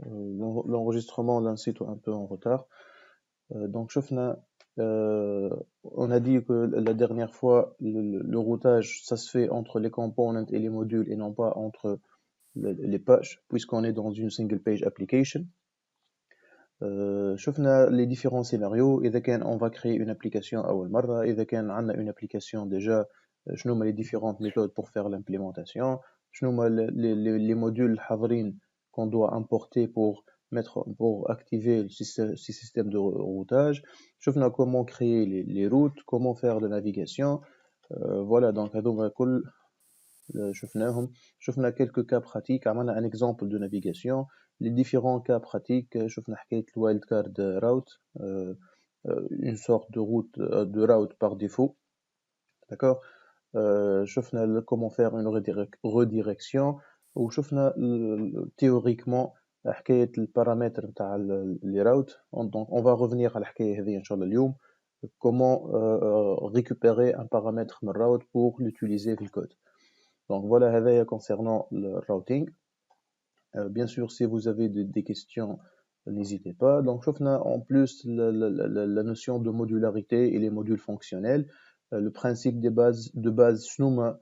l'enregistrement d'un site un peu en retard. Donc, شفنا, on a dit que la dernière fois, le routage, ça se fait entre les components et les modules et non pas entre les pages, puisqu'on est dans une single page application. شفنا les différents scénarios. إذا كان on va créer une application أول مرة, إذا كان عندنا une application déjà, شنو هما les différentes méthodes pour faire l'implémentation, شنو هما les modules الحاضرين qu'on doit importer pour activer le système de routage. شفنا comment créer les routes, comment faire la navigation. Voilà, donc هذوما كل شفناهم. شفنا quelques cas pratiques, عملنا un exemple de navigation. Les différents cas pratiques, شفنا حكاية wild card route, une sorte de route par défaut. D'accord. شفنا comment faire une redirection, وشفنا théoriquement حكاية البارامتر نتاع les routes. Donc on va revenir على الحكاية هذه إن شاء الله اليوم, comment récupérer un paramètre من route pour l'utiliser في الcode. Donc voilà, هذايا concernant le routing. Bien sûr, si vous avez des questions, n'hésitez pas. Donc, شفنا en plus la notion de modularité et les modules fonctionnels. Le principe de base, شنو هما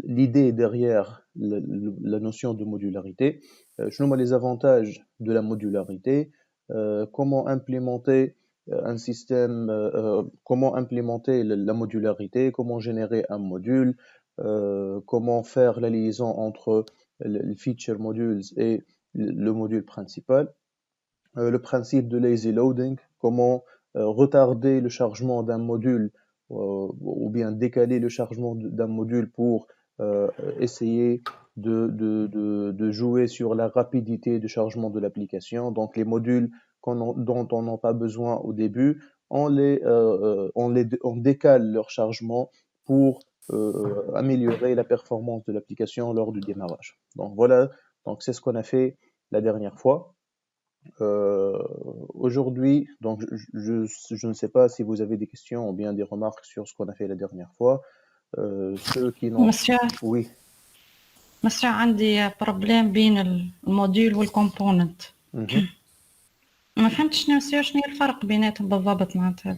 l'idée derrière la notion de modularité. شنو هما les avantages de la modularité. Comment implémenter un système, comment implémenter la modularité, comment générer un module, comment faire la liaison entre les feature modules et le module principal, le principe de lazy loading, comment retarder le chargement d'un module ou bien décaler le chargement d'un module pour essayer de jouer sur la rapidité de chargement de l'application. Donc les modules dont on n'a pas besoin au début, on décale leur chargement pour améliorer la performance de l'application lors du démarrage. Donc voilà, donc c'est ce qu'on a fait la dernière fois. Aujourd'hui, donc je ne sais pas si vous avez des questions ou bien des remarques sur ce qu'on a fait la dernière fois. Ceux qui n'ont... Oui. مسيو عندي بروبليم بين الموديول والكومبوننت. ما فهمتش شنو الفرق بيناتهم بالضبط معناتها.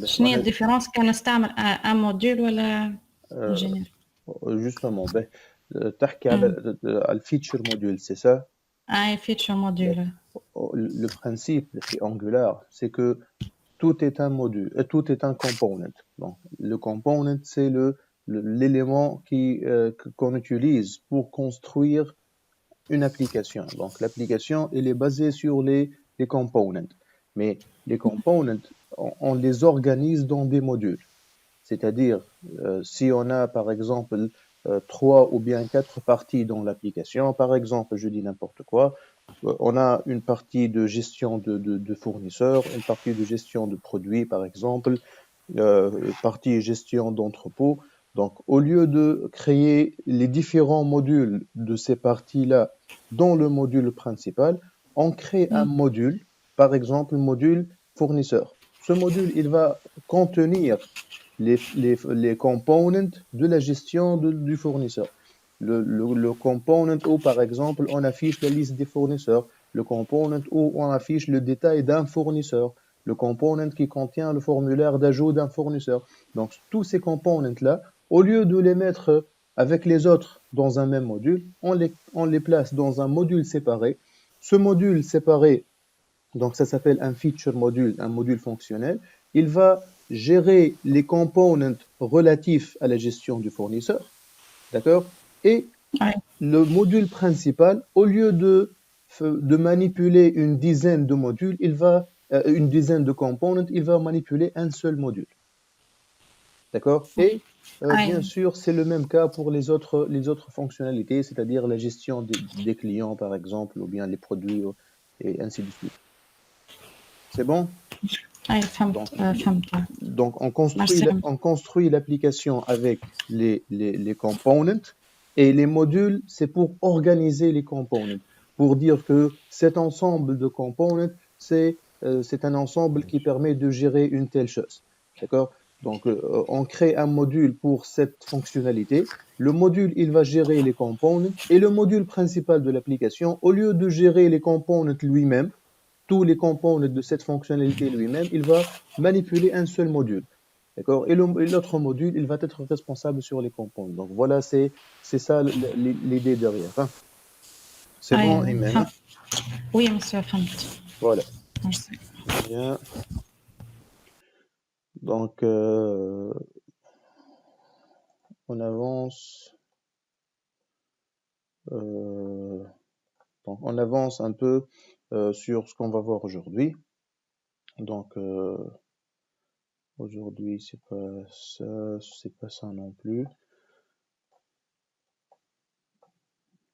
شنو هي الديفيرونس كان نستعمل ان موديول ولا انجينير؟ Justement, تحكي على الفيتشر موديول, c'est ça? Ah, feature module. Le principe chez Angular, c'est que tout est un module, tout est un component. Donc, le component, c'est l'élément qu'on utilise pour construire une application. Donc, l'application, elle est basée sur les components. Mais les components, on les organise dans des modules. C'est-à-dire, si on a, par exemple, 3 ou bien 4 parties dans l'application, par exemple, je dis n'importe quoi, on a une partie de gestion de fournisseurs, une partie de gestion de produits, par exemple, partie gestion d'entrepôt. Donc, au lieu de créer les différents modules de ces parties-là dans le module principal, on crée un module, par exemple, le module fournisseur. Ce module, il va contenir les components de la gestion du fournisseur. Le component où, par exemple, on affiche la liste des fournisseurs, le component où on affiche le détail d'un fournisseur, le component qui contient le formulaire d'ajout d'un fournisseur. Donc, tous ces components-là, au lieu de les mettre avec les autres dans un même module, on les place dans un module séparé. Ce module séparé, donc ça s'appelle un feature module, un module fonctionnel. Il va gérer les components relatifs à la gestion du fournisseur, d'accord? Et le module principal, au lieu de manipuler une dizaine de modules, une dizaine de components, il va manipuler un seul module. D'accord? Et bien sûr, c'est le même cas pour les autres fonctionnalités, c'est-à-dire la gestion des clients, par exemple, ou bien les produits, et ainsi de suite. C'est bon? Donc on construit l'application avec les components, et les modules, c'est pour organiser les components, pour dire que cet ensemble de components, c'est un ensemble qui permet de gérer une telle chose. D'accord? Donc, on crée un module pour cette fonctionnalité. Le module, il va gérer les components et le module principal de l'application, au lieu de gérer les components lui-même, tous les components de cette fonctionnalité lui-même, il va manipuler un seul module. D'accord? Et l'autre module, il va être responsable sur les components. Donc, voilà, c'est ça l'idée derrière. Hein. C'est bon, أيوة Imen, hein? فهمت. وي مسيو فهمت. Voilà. ميرسي. Bien. Donc, on avance. Donc, on avance un peu sur ce qu'on va voir aujourd'hui. Donc, aujourd'hui, c'est pas ça non plus.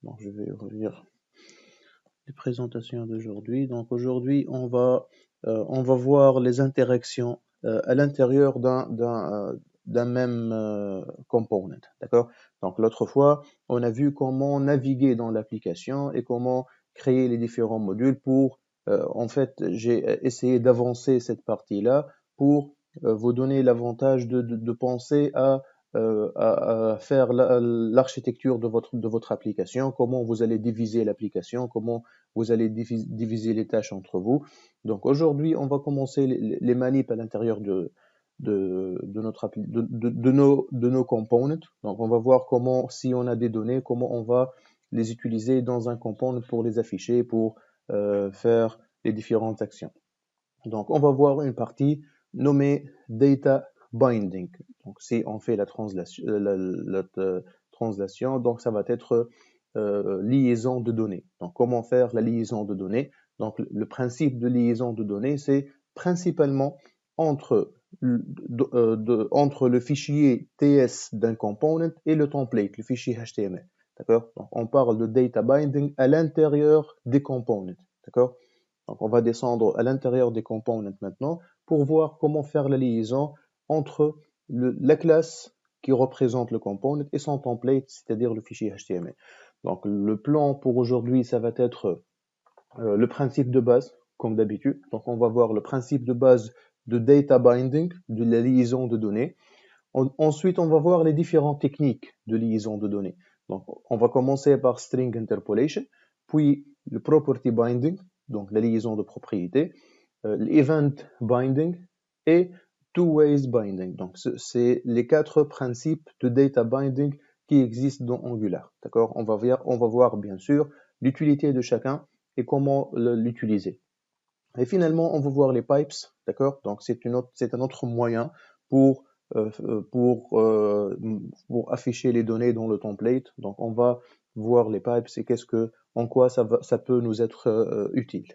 Donc, je vais ouvrir les présentations d'aujourd'hui. Donc, aujourd'hui, on va voir les interactions à l'intérieur d'un même component. D'accord? Donc, l'autre fois, on a vu comment naviguer dans l'application et comment créer les différents modules pour, en fait, j'ai essayé d'avancer cette partie-là pour vous donner l'avantage de penser à faire l'architecture de votre application, comment vous allez diviser l'application, comment vous allez diviser les tâches entre vous. Donc aujourd'hui, on va commencer les manips à l'intérieur de nos components. Donc on va voir comment, si on a des données, comment on va les utiliser dans un component pour les afficher, pour faire les différentes actions. Donc on va voir une partie nommée Data Binding. Donc si on fait la translation, donc ça va être liaison de données. Donc comment faire la liaison de données? Donc le principe de liaison de données, c'est principalement entre le fichier TS d'un component et le template, le fichier HTML. D'accord? Donc on parle de data binding à l'intérieur des components. D'accord? Donc, on va descendre à l'intérieur des components maintenant pour voir comment faire la liaison entre la classe qui représente le component et son template, c'est-à-dire le fichier HTML. Donc, le plan pour aujourd'hui, ça va être le principe de base, comme d'habitude. Donc, on va voir le principe de base de data binding, de la liaison de données. Ensuite, on va voir les différentes techniques de liaison de données. Donc, on va commencer par string interpolation, puis le property binding, donc la liaison de propriété, l'event binding et two-ways binding. Donc, c'est les 4 principes de data binding qui existent dans Angular. D'accord? On va voir bien sûr l'utilité de chacun et comment l'utiliser. Et finalement, on va voir les pipes. D'accord? Donc, c'est un autre moyen pour afficher les données dans le template. Donc, on va voir les pipes et en quoi ça peut nous être utile.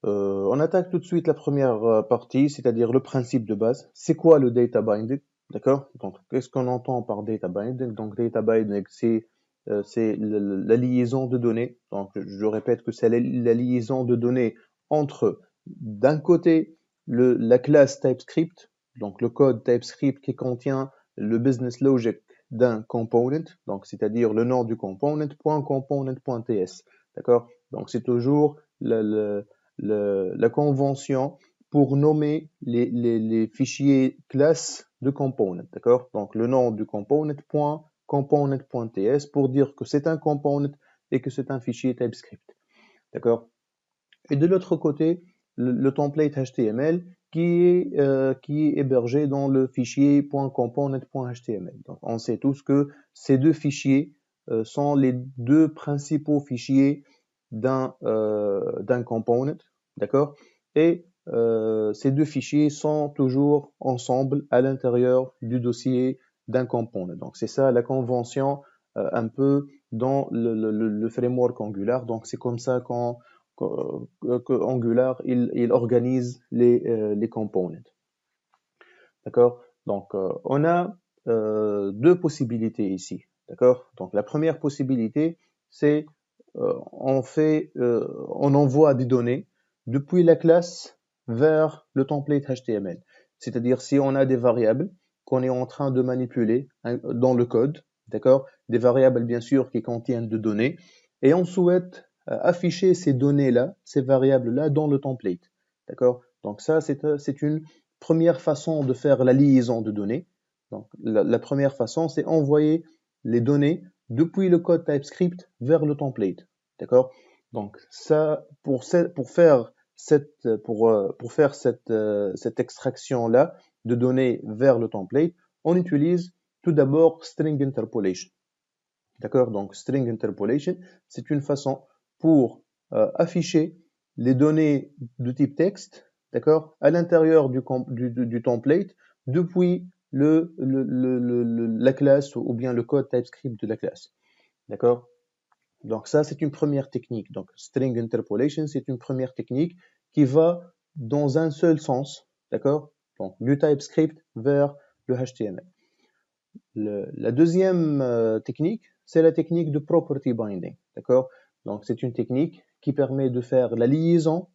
On attaque tout de suite la première partie, c'est-à-dire le principe de base. C'est quoi le data binding? D'accord? Donc, qu'est-ce qu'on entend par data binding? Donc, data binding, c'est la liaison de données. Donc, je répète que c'est la liaison de données entre, d'un côté, la classe TypeScript, donc le code TypeScript qui contient le business logic d'un component, donc c'est-à-dire le nom du component, .component.ts. D'accord? Donc, c'est toujours la convention pour nommer les fichiers classes de component, d'accord? Donc, le nom du component.component.ts pour dire que c'est un component et que c'est un fichier TypeScript, d'accord? Et de l'autre côté, le template HTML qui est hébergé dans le fichier .component.html. Donc, on sait tous que ces deux fichiers sont les deux principaux fichiers d'un component, d'accord? Et ces deux fichiers sont toujours ensemble à l'intérieur du dossier d'un component. Donc, c'est ça la convention un peu dans le framework Angular. Donc, c'est comme ça que Angular il organise les components. D'accord? Donc, on a deux possibilités ici. D'accord? Donc, la première possibilité, c'est on envoie des données depuis la classe vers le template HTML. C'est-à-dire si on a des variables qu'on est en train de manipuler dans le code, d'accord? Des variables bien sûr qui contiennent de données, et on souhaite afficher ces données-là, ces variables-là dans le template. D'accord? Donc ça, c'est une première façon de faire la liaison de données. Donc, la première façon, c'est envoyer les données depuis le code TypeScript vers le template. D'accord? Donc, ça, pour faire cette extraction-là de données vers le template, on utilise tout d'abord string interpolation. D'accord? Donc, string interpolation, c'est une façon pour afficher les données de type texte, d'accord, à l'intérieur du template depuis la classe ou bien le code TypeScript de la classe. D'accord? Donc, ça, c'est une première technique. Donc, string interpolation, c'est une première technique qui va dans un seul sens, d'accord? Donc, du TypeScript vers le HTML. La deuxième technique, c'est la technique de property binding, d'accord? Donc, c'est une technique qui permet de faire la liaison,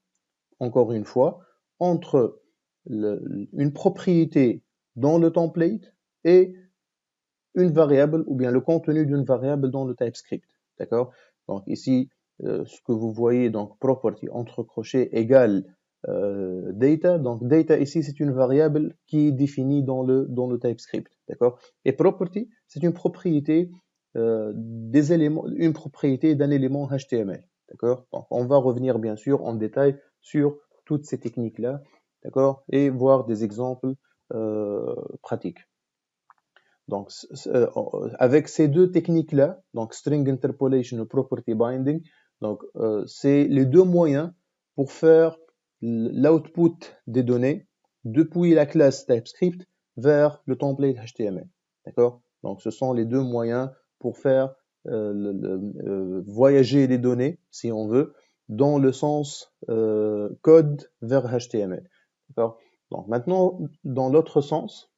encore une fois, entre une propriété dans le template et une variable ou bien le contenu d'une variable dans le TypeScript, d'accord? Donc ici, ce que vous voyez, donc property entre crochets égale data. Donc data ici, c'est une variable qui est définie dans le TypeScript, d'accord? Et property, c'est une propriété des éléments, une propriété d'un élément HTML, d'accord? Donc on va revenir bien sûr en détail sur toutes ces techniques-là, d'accord? Et voir des exemples pratiques. Donc, avec ces deux techniques-là, donc string interpolation et property binding, donc c'est les deux moyens pour faire l'output des données depuis la classe TypeScript vers le template HTML. D'accord? Donc, ce sont les deux moyens pour faire voyager les données, si on veut, dans le sens code vers HTML. D'accord? Donc, maintenant, dans l'autre sens,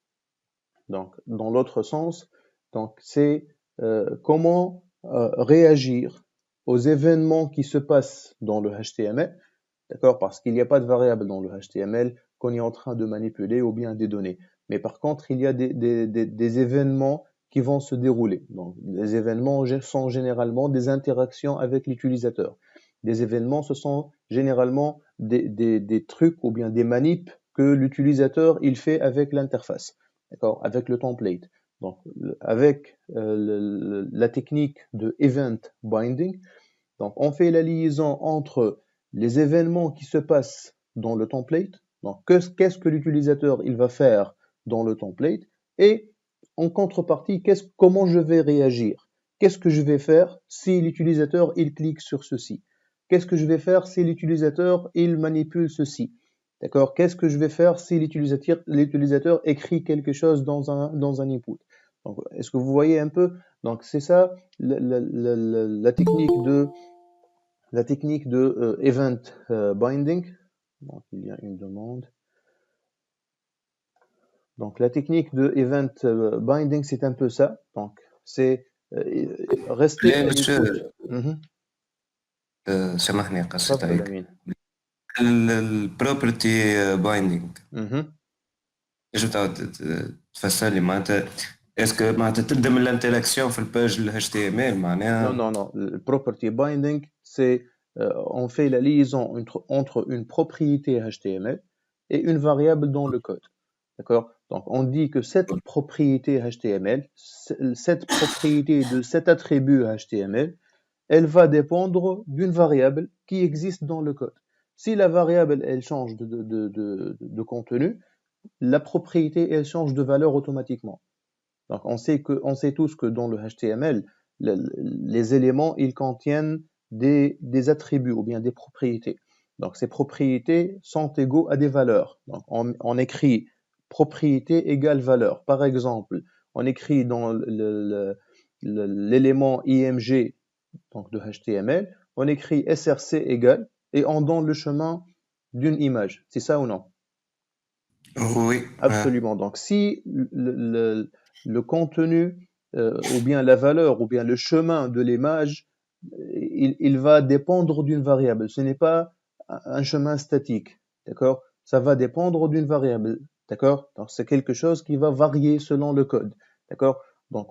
c'est comment réagir aux événements qui se passent dans le HTML, d'accord? Parce qu'il n'y a pas de variable dans le HTML qu'on est en train de manipuler ou bien des données. Mais par contre, il y a des événements qui vont se dérouler. Donc, les événements sont généralement des interactions avec l'utilisateur. Des événements, ce sont généralement des trucs ou bien des manips que l'utilisateur il fait avec l'interface, d'accord, avec le template. Donc, avec la technique de event binding, donc on fait la liaison entre les événements qui se passent dans le template, donc qu'est-ce que l'utilisateur il va faire dans le template, et en contrepartie, comment je vais réagir? Qu'est-ce que je vais faire si l'utilisateur il clique sur ceci? Qu'est-ce que je vais faire si l'utilisateur il manipule ceci? D'accord? Qu'est-ce que je vais faire si l'utilisateur écrit quelque chose dans un input? Donc, est-ce que vous voyez un peu? Donc, c'est ça la technique de event binding. Donc, il y a une demande. Donc, la technique de event binding, c'est un peu ça. Donc, c'est rester à l'écoute. سامحني قصيت تفضل عليك. أمين. البروبرتي بايندينغ ايش تفسر لي معناتها اسكو معناتها تبدا من الانتراكسيون في الباج ال HTML معناها Non. Le property binding, c'est on fait la liaison entre une propriété HTML et une variable dans le code. D'accord? Donc, on dit que cette propriété HTML, cette propriété de cet attribut HTML, elle va dépendre d'une variable qui existe dans le code. Si la variable, elle change de contenu, la propriété, elle change de valeur automatiquement. Donc, on sait tous que dans le HTML, les éléments, ils contiennent des attributs ou bien des propriétés. Donc, ces propriétés sont égaux à des valeurs. Donc, on écrit propriété égale valeur. Par exemple, on écrit dans l'élément img donc de HTML, on écrit src égale et on donne le chemin d'une image. C'est ça ou non? Oui. Absolument. Donc, si le contenu ou bien la valeur ou bien le chemin de l'image, il va dépendre d'une variable. Ce n'est pas un chemin statique, d'accord? Ça va dépendre d'une variable, d'accord? Donc, c'est quelque chose qui va varier selon le code, d'accord? Donc,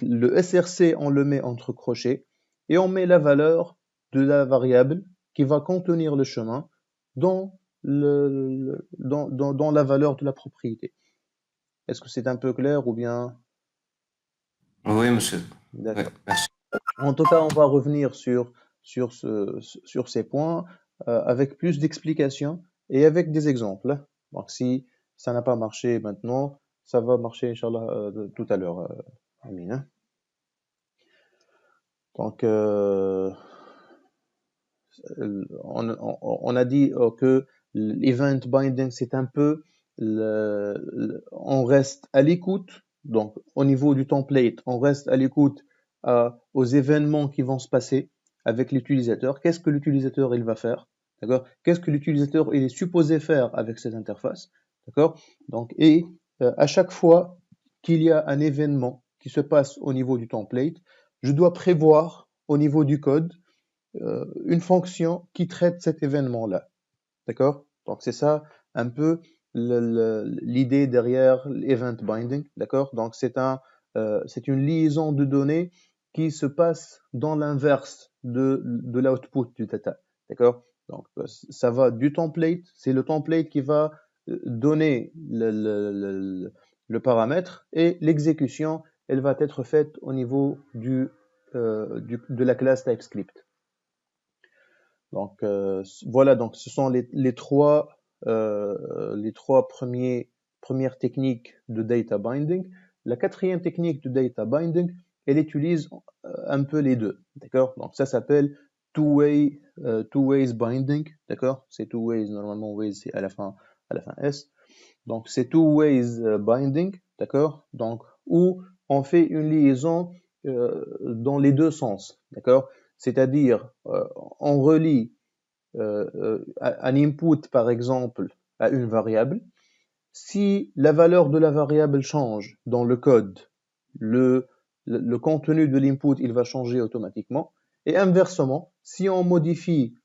le src, on le met entre crochets et on met la valeur de la variable qui va contenir le chemin dans dans la valeur de la propriété. Est-ce que c'est un peu clair ou bien? Oui, monsieur. Oui, D'accord. merci. En tout cas, on va revenir sur ces points avec plus d'explications et avec des exemples. Donc, si ça n'a pas marché maintenant, ça va marcher, Inch'Allah, tout à l'heure. Amine, hein. Donc, on a dit que l'event binding, c'est un peu, on reste à l'écoute. Donc, au niveau du template, on reste à l'écoute aux événements qui vont se passer avec l'utilisateur. Qu'est-ce que l'utilisateur il va faire? D'accord? Qu'est-ce que l'utilisateur il est supposé faire avec cette interface? D'accord? Donc, et à chaque fois qu'il y a un événement qui se passe au niveau du template, je dois prévoir au niveau du code une fonction qui traite cet événement-là. D'accord? Donc, c'est ça un peu l'idée derrière l'event binding. D'accord? Donc, c'est une liaison de données qui se passe dans l'inverse de l'output du data. D'accord? Donc, ça va du template. C'est le template qui va donner le paramètre et l'exécution, elle va être faite au niveau de la classe TypeScript. Donc voilà, donc ce sont les trois premières techniques de data binding. La quatrième technique de data binding, elle utilise un peu les deux, d'accord? Donc ça s'appelle two-ways binding, d'accord? C'est two ways, normalement ways c'est à la fin S. Donc c'est two ways binding, d'accord? Donc où on fait une liaison dans les deux sens, d'accord? C'est-à-dire on relie un input par exemple à une variable. Si la valeur de la variable change dans le code, le contenu de l'input il va changer automatiquement. Et inversement, si on modifie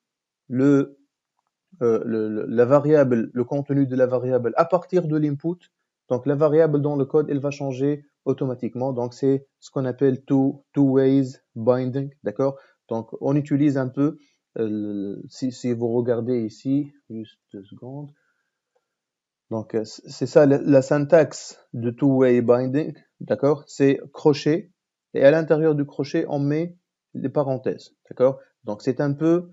la variable, le contenu de la variable à partir de l'input, donc la variable dans le code, elle va changer automatiquement. Donc c'est ce qu'on appelle two ways binding, d'accord? Donc on utilise un peu, si vous regardez ici, juste 2 secondes. Donc c'est ça la syntaxe de two way binding, d'accord? C'est crochet et à l'intérieur du crochet on met des parenthèses, d'accord? Donc c'est un peu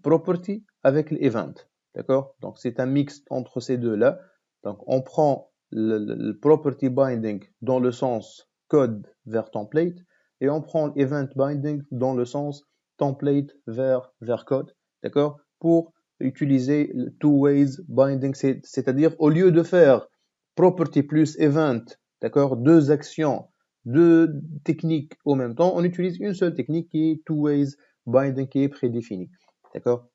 property avec l'event, d'accord? Donc c'est un mix entre ces deux-là. Donc on prend le property binding dans le sens code vers template et on prend l'event binding dans le sens template vers code, d'accord? Pour utiliser le two ways binding, c'est-à-dire au lieu de faire property plus event, d'accord, deux actions, deux techniques en même temps, on utilise une seule technique qui est two ways binding qui est prédéfinie. D'accord?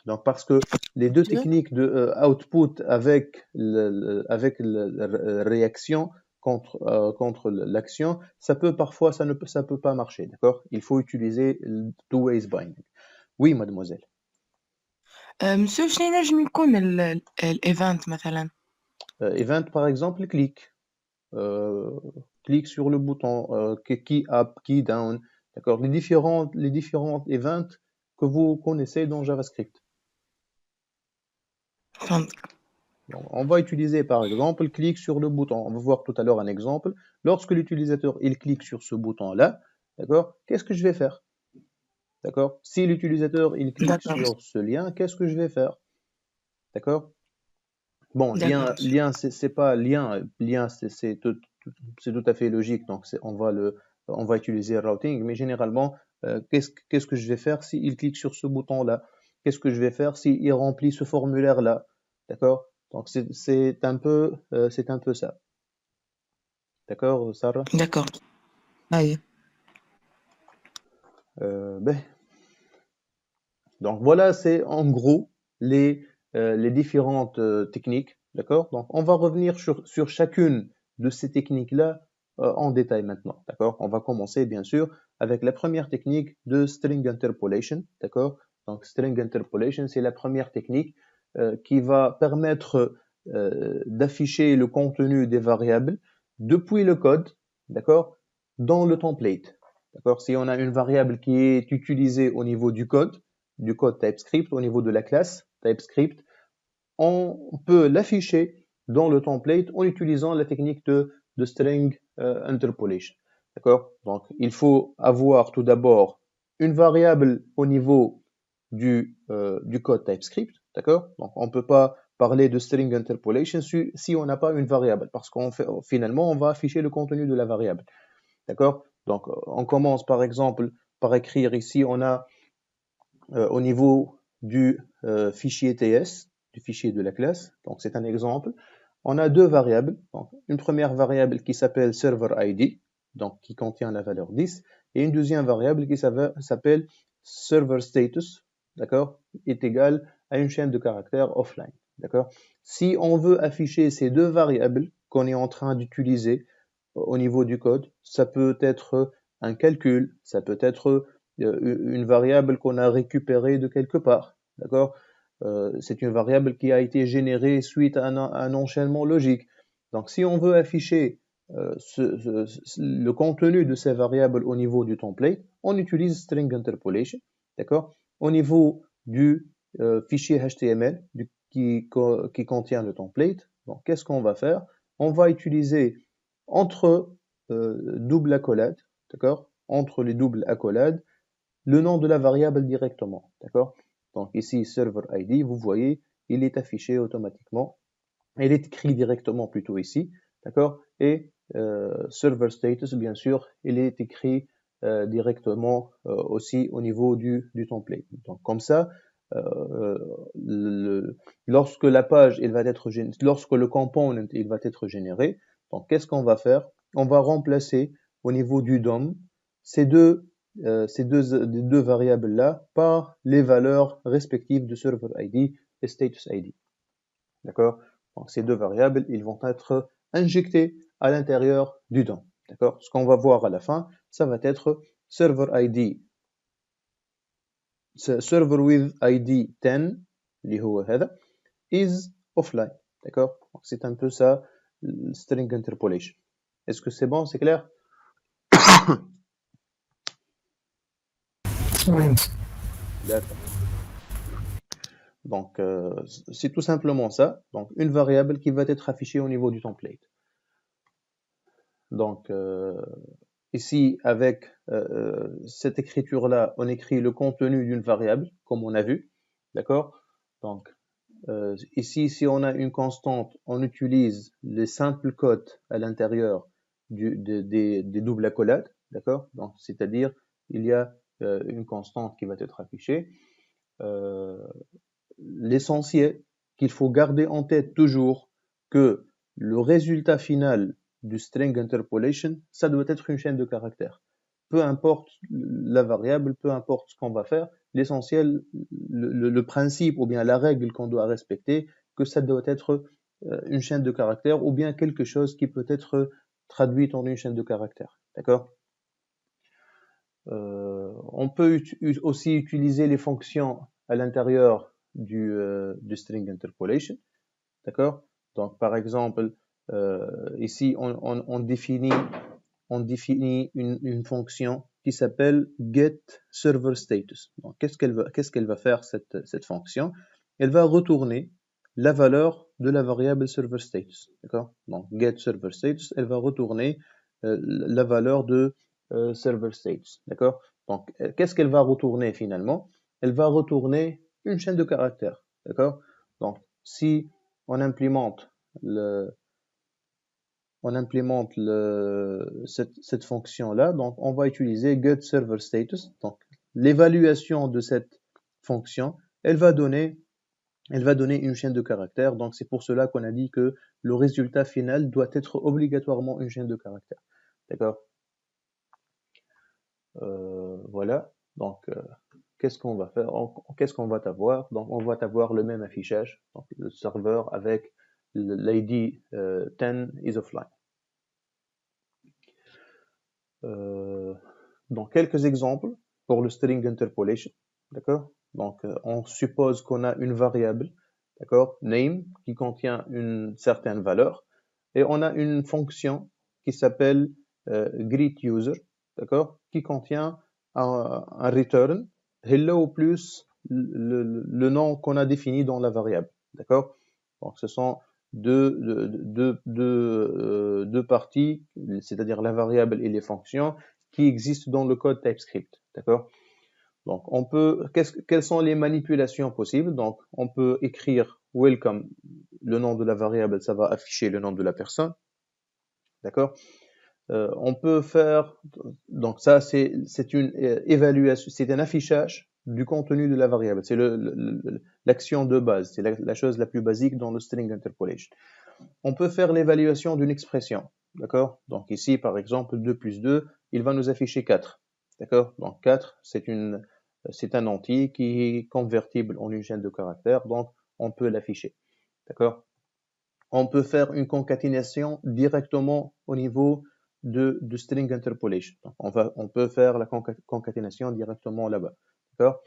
Donc, parce que les deux techniques de output avec la réaction contre l'action, ça peut parfois, ça peut pas marcher. D'accord? Il faut utiliser le two ways binding. Oui, mademoiselle. monsieur شنو ينجم يكون الايفنت مثلا؟ Event, par exemple, clique sur le bouton key up, key down, d'accord, les différents events que vous connaissez dans JavaScript. Donc, on va utiliser par exemple clique sur le bouton. On va voir tout à l'heure un exemple. Lorsque l'utilisateur il clique sur ce bouton là, d'accord, qu'est-ce que je vais faire? D'accord? Si l'utilisateur il clique sur ce lien, qu'est-ce que je vais faire? D'accord? Bon, lien c'est pas lien c'est tout à fait logique. Donc on va utiliser routing, mais généralement qu'est-ce que je vais faire si il clique sur ce bouton là? Qu'est-ce que je vais faire si il remplit ce formulaire là? D'accord? Donc c'est un peu ça. D'accord, Sarah? D'accord. Aïe. Ben. Donc voilà, c'est en gros les différentes techniques, d'accord? Donc on va revenir sur chacune de ces techniques-là en détail maintenant, d'accord? On va commencer bien sûr avec la première technique de string interpolation, d'accord? Donc string interpolation, c'est la première technique qui va permettre d'afficher le contenu des variables depuis le code, d'accord? Dans le template, d'accord? Si on a une variable qui est utilisée au niveau du code TypeScript, au niveau de la classe TypeScript, on peut l'afficher dans le template en utilisant la technique de string interpolation. D'accord? Donc, il faut avoir tout d'abord une variable au niveau du code TypeScript. D'accord? Donc, on ne peut pas parler de string interpolation si on n'a pas une variable, parce qu'on fait, finalement, on va afficher le contenu de la variable. D'accord? Donc, on commence par exemple par écrire ici, on a au niveau du fichier TS, du fichier de la classe, donc c'est un exemple, on a deux variables. Donc, une première variable qui s'appelle server ID, donc qui contient la valeur 10, et une deuxième variable qui s'appelle server status, d'accord, est égale à une chaîne de caractères offline, d'accord. Si on veut afficher ces deux variables qu'on est en train d'utiliser au niveau du code, ça peut être un calcul, ça peut être une variable qu'on a récupérée de quelque part, d'accord. C'est une variable qui a été générée suite à un enchaînement logique. Donc, si on veut afficher le contenu de ces variables au niveau du template, on utilise string interpolation, d'accord. Au niveau du fichier HTML qui contient le template, donc qu'est-ce qu'on va faire? On va utiliser entre double accolade, d'accord, entre les doubles accolades, le nom de la variable directement, d'accord. Donc ici, server ID, vous voyez, il est affiché automatiquement. Il est écrit directement plutôt ici, d'accord. Et server status, bien sûr, il est écrit directement aussi au niveau du template. Donc comme ça, lorsque la page, il va être lorsque le component, il va être généré, donc qu'est-ce qu'on va faire? On va remplacer au niveau du DOM ces deux variables-là par les valeurs respectives de server ID et status ID. D'accord? Donc, ces deux variables, ils vont être injectées à l'intérieur du DOM. D'accord? Ce qu'on va voir à la fin, ça va être server ID, server with ID 10, اللي هو هذا, is offline. D'accord? Donc, c'est un peu ça, string interpolation. Est-ce que c'est bon, c'est clair? Oui. D'accord. Donc, c'est tout simplement ça. Donc, une variable qui va être affichée au niveau du template. Donc, ici, avec cette écriture-là, on écrit le contenu d'une variable, comme on a vu. D'accord? Donc, ici, si on a une constante, on utilise les simples codes à l'intérieur des doubles accolades. D'accord? Donc, c'est-à-dire, il y a une constante qui va être affichée. L'essentiel qu'il faut garder en tête toujours que le résultat final du string interpolation, ça doit être une chaîne de caractères. Peu importe la variable, peu importe ce qu'on va faire, l'essentiel, le principe ou bien la règle qu'on doit respecter, que ça doit être une chaîne de caractères ou bien quelque chose qui peut être traduit en une chaîne de caractères. D'accord? On peut aussi utiliser les fonctions à l'intérieur du string interpolation, d'accord. Donc par exemple ici on définit une fonction qui s'appelle getServerStatus. Donc qu'est-ce qu'elle va faire cette fonction? Elle va retourner la valeur de la variable serverStatus, d'accord. Donc getServerStatus, elle va retourner la valeur de serverStatus, d'accord. Donc qu'est-ce qu'elle va retourner finalement? Elle va retourner une chaîne de caractères, d'accord. Donc si on implémente cette fonction-là, donc on va utiliser getServerStatus. Donc l'évaluation de cette fonction, elle va donner une chaîne de caractères. Donc c'est pour cela qu'on a dit que le résultat final doit être obligatoirement une chaîne de caractères. D'accord? Voilà. Donc qu'est-ce qu'on va faire? Qu'est-ce qu'on va avoir? Donc on va avoir le même affichage, donc le serveur avec l'ID 10 is offline. Donc quelques exemples pour le string interpolation, d'accord. Donc on suppose qu'on a une variable, d'accord, name, qui contient une certaine valeur, et on a une fonction qui s'appelle greetUser, d'accord, qui contient un return hello plus le nom qu'on a défini dans la variable, d'accord. Donc, ce sont deux parties, c'est-à-dire la variable et les fonctions qui existent dans le code TypeScript. D'accord? Donc, quelles sont les manipulations possibles? Donc, on peut écrire welcome, le nom de la variable, ça va afficher le nom de la personne. D'accord? On peut faire, donc ça, c'est une évaluation, c'est un affichage du contenu de la variable. C'est l'action de base. C'est la chose la plus basique dans le string interpolation. On peut faire l'évaluation d'une expression. D'accord? Donc ici, par exemple, 2 plus 2, il va nous afficher 4. D'accord? Donc 4, c'est un entier qui est convertible en une chaîne de caractères, donc on peut l'afficher. D'accord? On peut faire une concaténation directement au niveau de string interpolation. Donc on peut faire la concaténation directement là-bas. D'accord?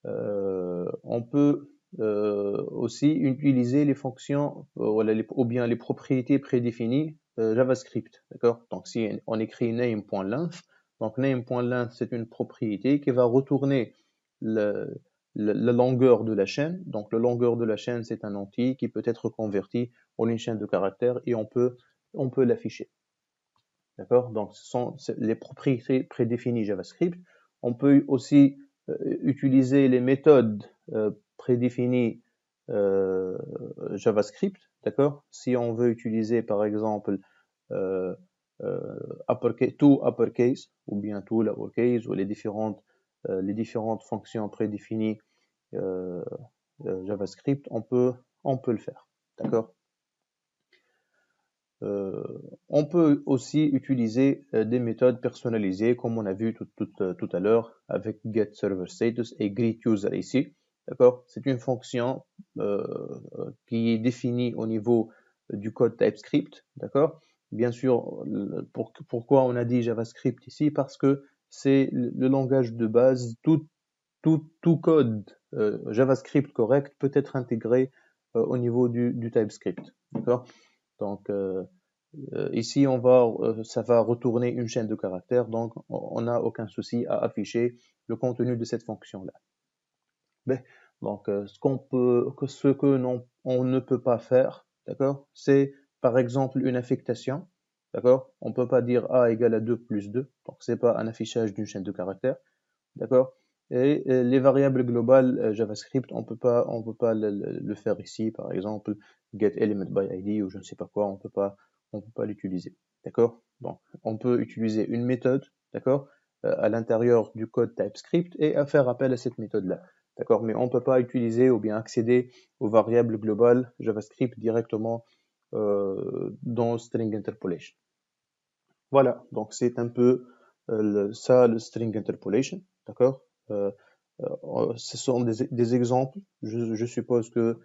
On peut aussi utiliser les fonctions ou bien les propriétés prédéfinies JavaScript. D'accord? Donc si on écrit name.length, donc name.length c'est une propriété qui va retourner la longueur de la chaîne. Donc la longueur de la chaîne c'est un entier qui peut être converti en une chaîne de caractères et on peut l'afficher. D'accord? Donc ce sont les propriétés prédéfinies JavaScript. On peut aussi utiliser les méthodes prédéfinies JavaScript, d'accord? Si on veut utiliser par exemple to uppercase ou bien to lowercase ou les différentes fonctions prédéfinies JavaScript, on peut le faire, d'accord? On peut aussi utiliser des méthodes personnalisées, comme on a vu tout à l'heure avec getServerStatus et greetUser ici. D'accord? C'est une fonction qui est définie au niveau du code TypeScript. D'accord? Bien sûr, pourquoi on a dit JavaScript ici? Parce que c'est le langage de base. Tout code JavaScript correct peut être intégré au niveau du TypeScript. D'accord? Donc ici, ça va retourner une chaîne de caractères, donc on n'a aucun souci à afficher le contenu de cette fonction-là. Donc, ce que on ne peut pas faire, d'accord, c'est par exemple une affectation, d'accord. On peut pas dire a égale à 2 plus 2, donc c'est pas un affichage d'une chaîne de caractères, d'accord. Et les variables globales JavaScript, on peut pas le faire ici, par exemple getElementById ou je ne sais pas quoi, on peut pas l'utiliser, d'accord. Donc on peut utiliser une méthode, d'accord, à l'intérieur du code TypeScript et à faire appel à cette méthode-là, d'accord. Mais on peut pas utiliser ou bien accéder aux variables globales JavaScript directement dans string interpolation. Voilà, donc c'est un peu ça le string interpolation, d'accord. Ce sont des exemples. Je suppose que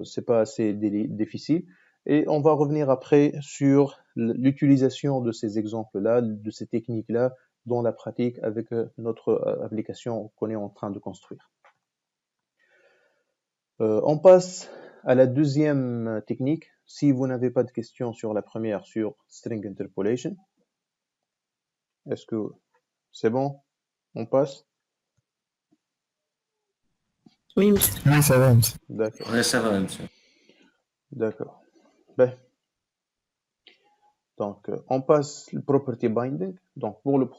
c'est pas assez difficile. Et on va revenir après sur l'utilisation de ces exemples-là, de ces techniques-là, dans la pratique avec notre application qu'on est en train de construire. On passe à la deuxième technique. Si vous n'avez pas de questions sur la première, sur string interpolation, est-ce que c'est bon? On passe? Oui, monsieur. Oui, ça va, monsieur. D'accord. Oui, ça va, monsieur. D'accord. Donc, on passe le property binding. Donc, pour le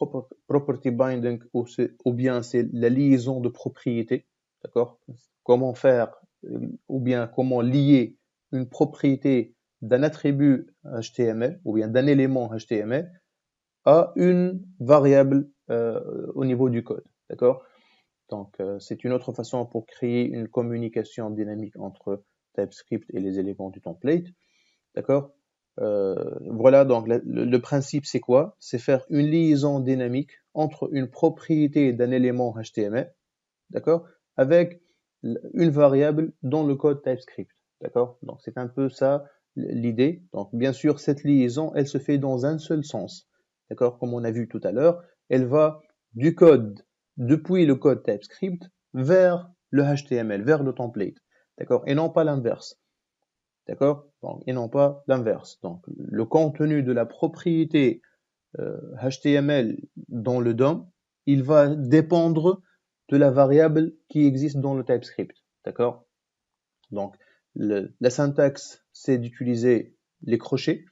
property binding, ou bien c'est la liaison de propriété. D'accord? Comment faire, ou bien comment lier une propriété d'un attribut HTML, ou bien d'un élément HTML, à une variable au niveau du code. D'accord? Donc, c'est une autre façon pour créer une communication dynamique entre TypeScript et les éléments du template. D'accord? Voilà, donc le principe, c'est quoi? C'est faire une liaison dynamique entre une propriété d'un élément HTML, d'accord, avec une variable dans le code TypeScript. D'accord? Donc, c'est un peu ça l'idée. Donc, bien sûr, cette liaison, elle se fait dans un seul sens. D'accord? Comme on a vu tout à l'heure, elle va depuis le code TypeScript vers le HTML, vers le template. D'accord? Et non pas l'inverse. D'accord? Donc, et non pas l'inverse. Donc, le contenu de la propriété HTML dans le DOM, il va dépendre de la variable qui existe dans le TypeScript. D'accord? Donc, la syntaxe, c'est d'utiliser les crochets,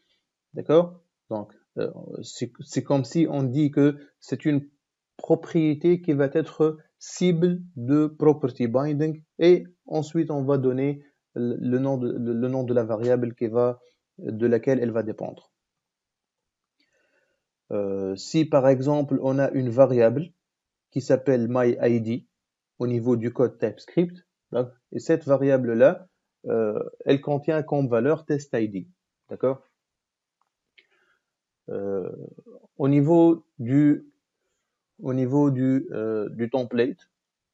d'accord? Donc, c'est comme si on dit que c'est une propriété qui va être cible de property binding, et ensuite on va donner le nom de la variable de laquelle elle va dépendre. Si par exemple on a une variable qui s'appelle myID au niveau du code TypeScript, et cette variable-là, elle contient comme valeur testID, d'accord? Au niveau du template,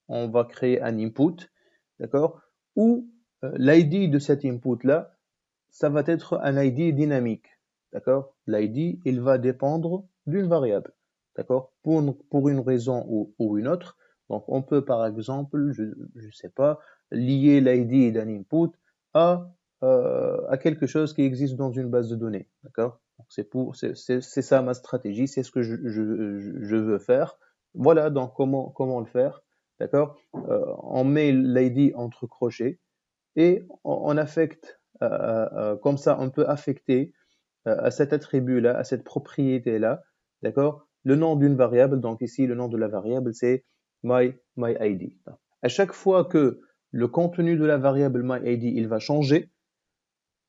on va créer un input, d'accord, où l'ID de cet input-là, ça va être un ID dynamique, d'accord? L'ID, il va dépendre d'une variable, d'accord? Pour une raison ou une autre. Donc, on peut, par exemple, je sais pas, lier l'ID d'un input à quelque chose qui existe dans une base de données, d'accord? C'est ça ma stratégie, c'est ce que je veux faire. Voilà, donc comment le faire, d'accord? On met l'ID entre crochets et on affecte, comme ça, on peut affecter à cet attribut-là, à cette propriété-là, d'accord, le nom d'une variable. Donc ici, le nom de la variable, c'est myID. À chaque fois que le contenu de la variable myID, il va changer,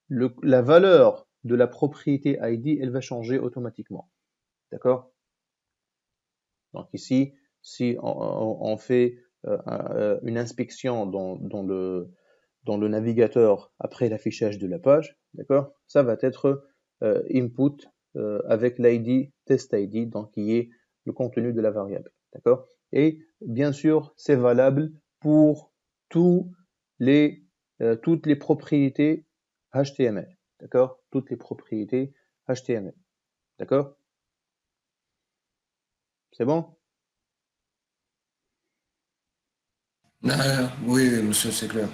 la valeur de la propriété ID, elle va changer automatiquement. D'accord? Donc ici, si on fait une inspection dans le navigateur après l'affichage de la page, d'accord, ça va être input avec l'ID testID, donc qui est le contenu de la variable, d'accord. Et bien sûr, c'est valable pour toutes les propriétés HTML, d'accord, toutes les propriétés HTML, d'accord. C'est bon? Oui, monsieur, c'est clair.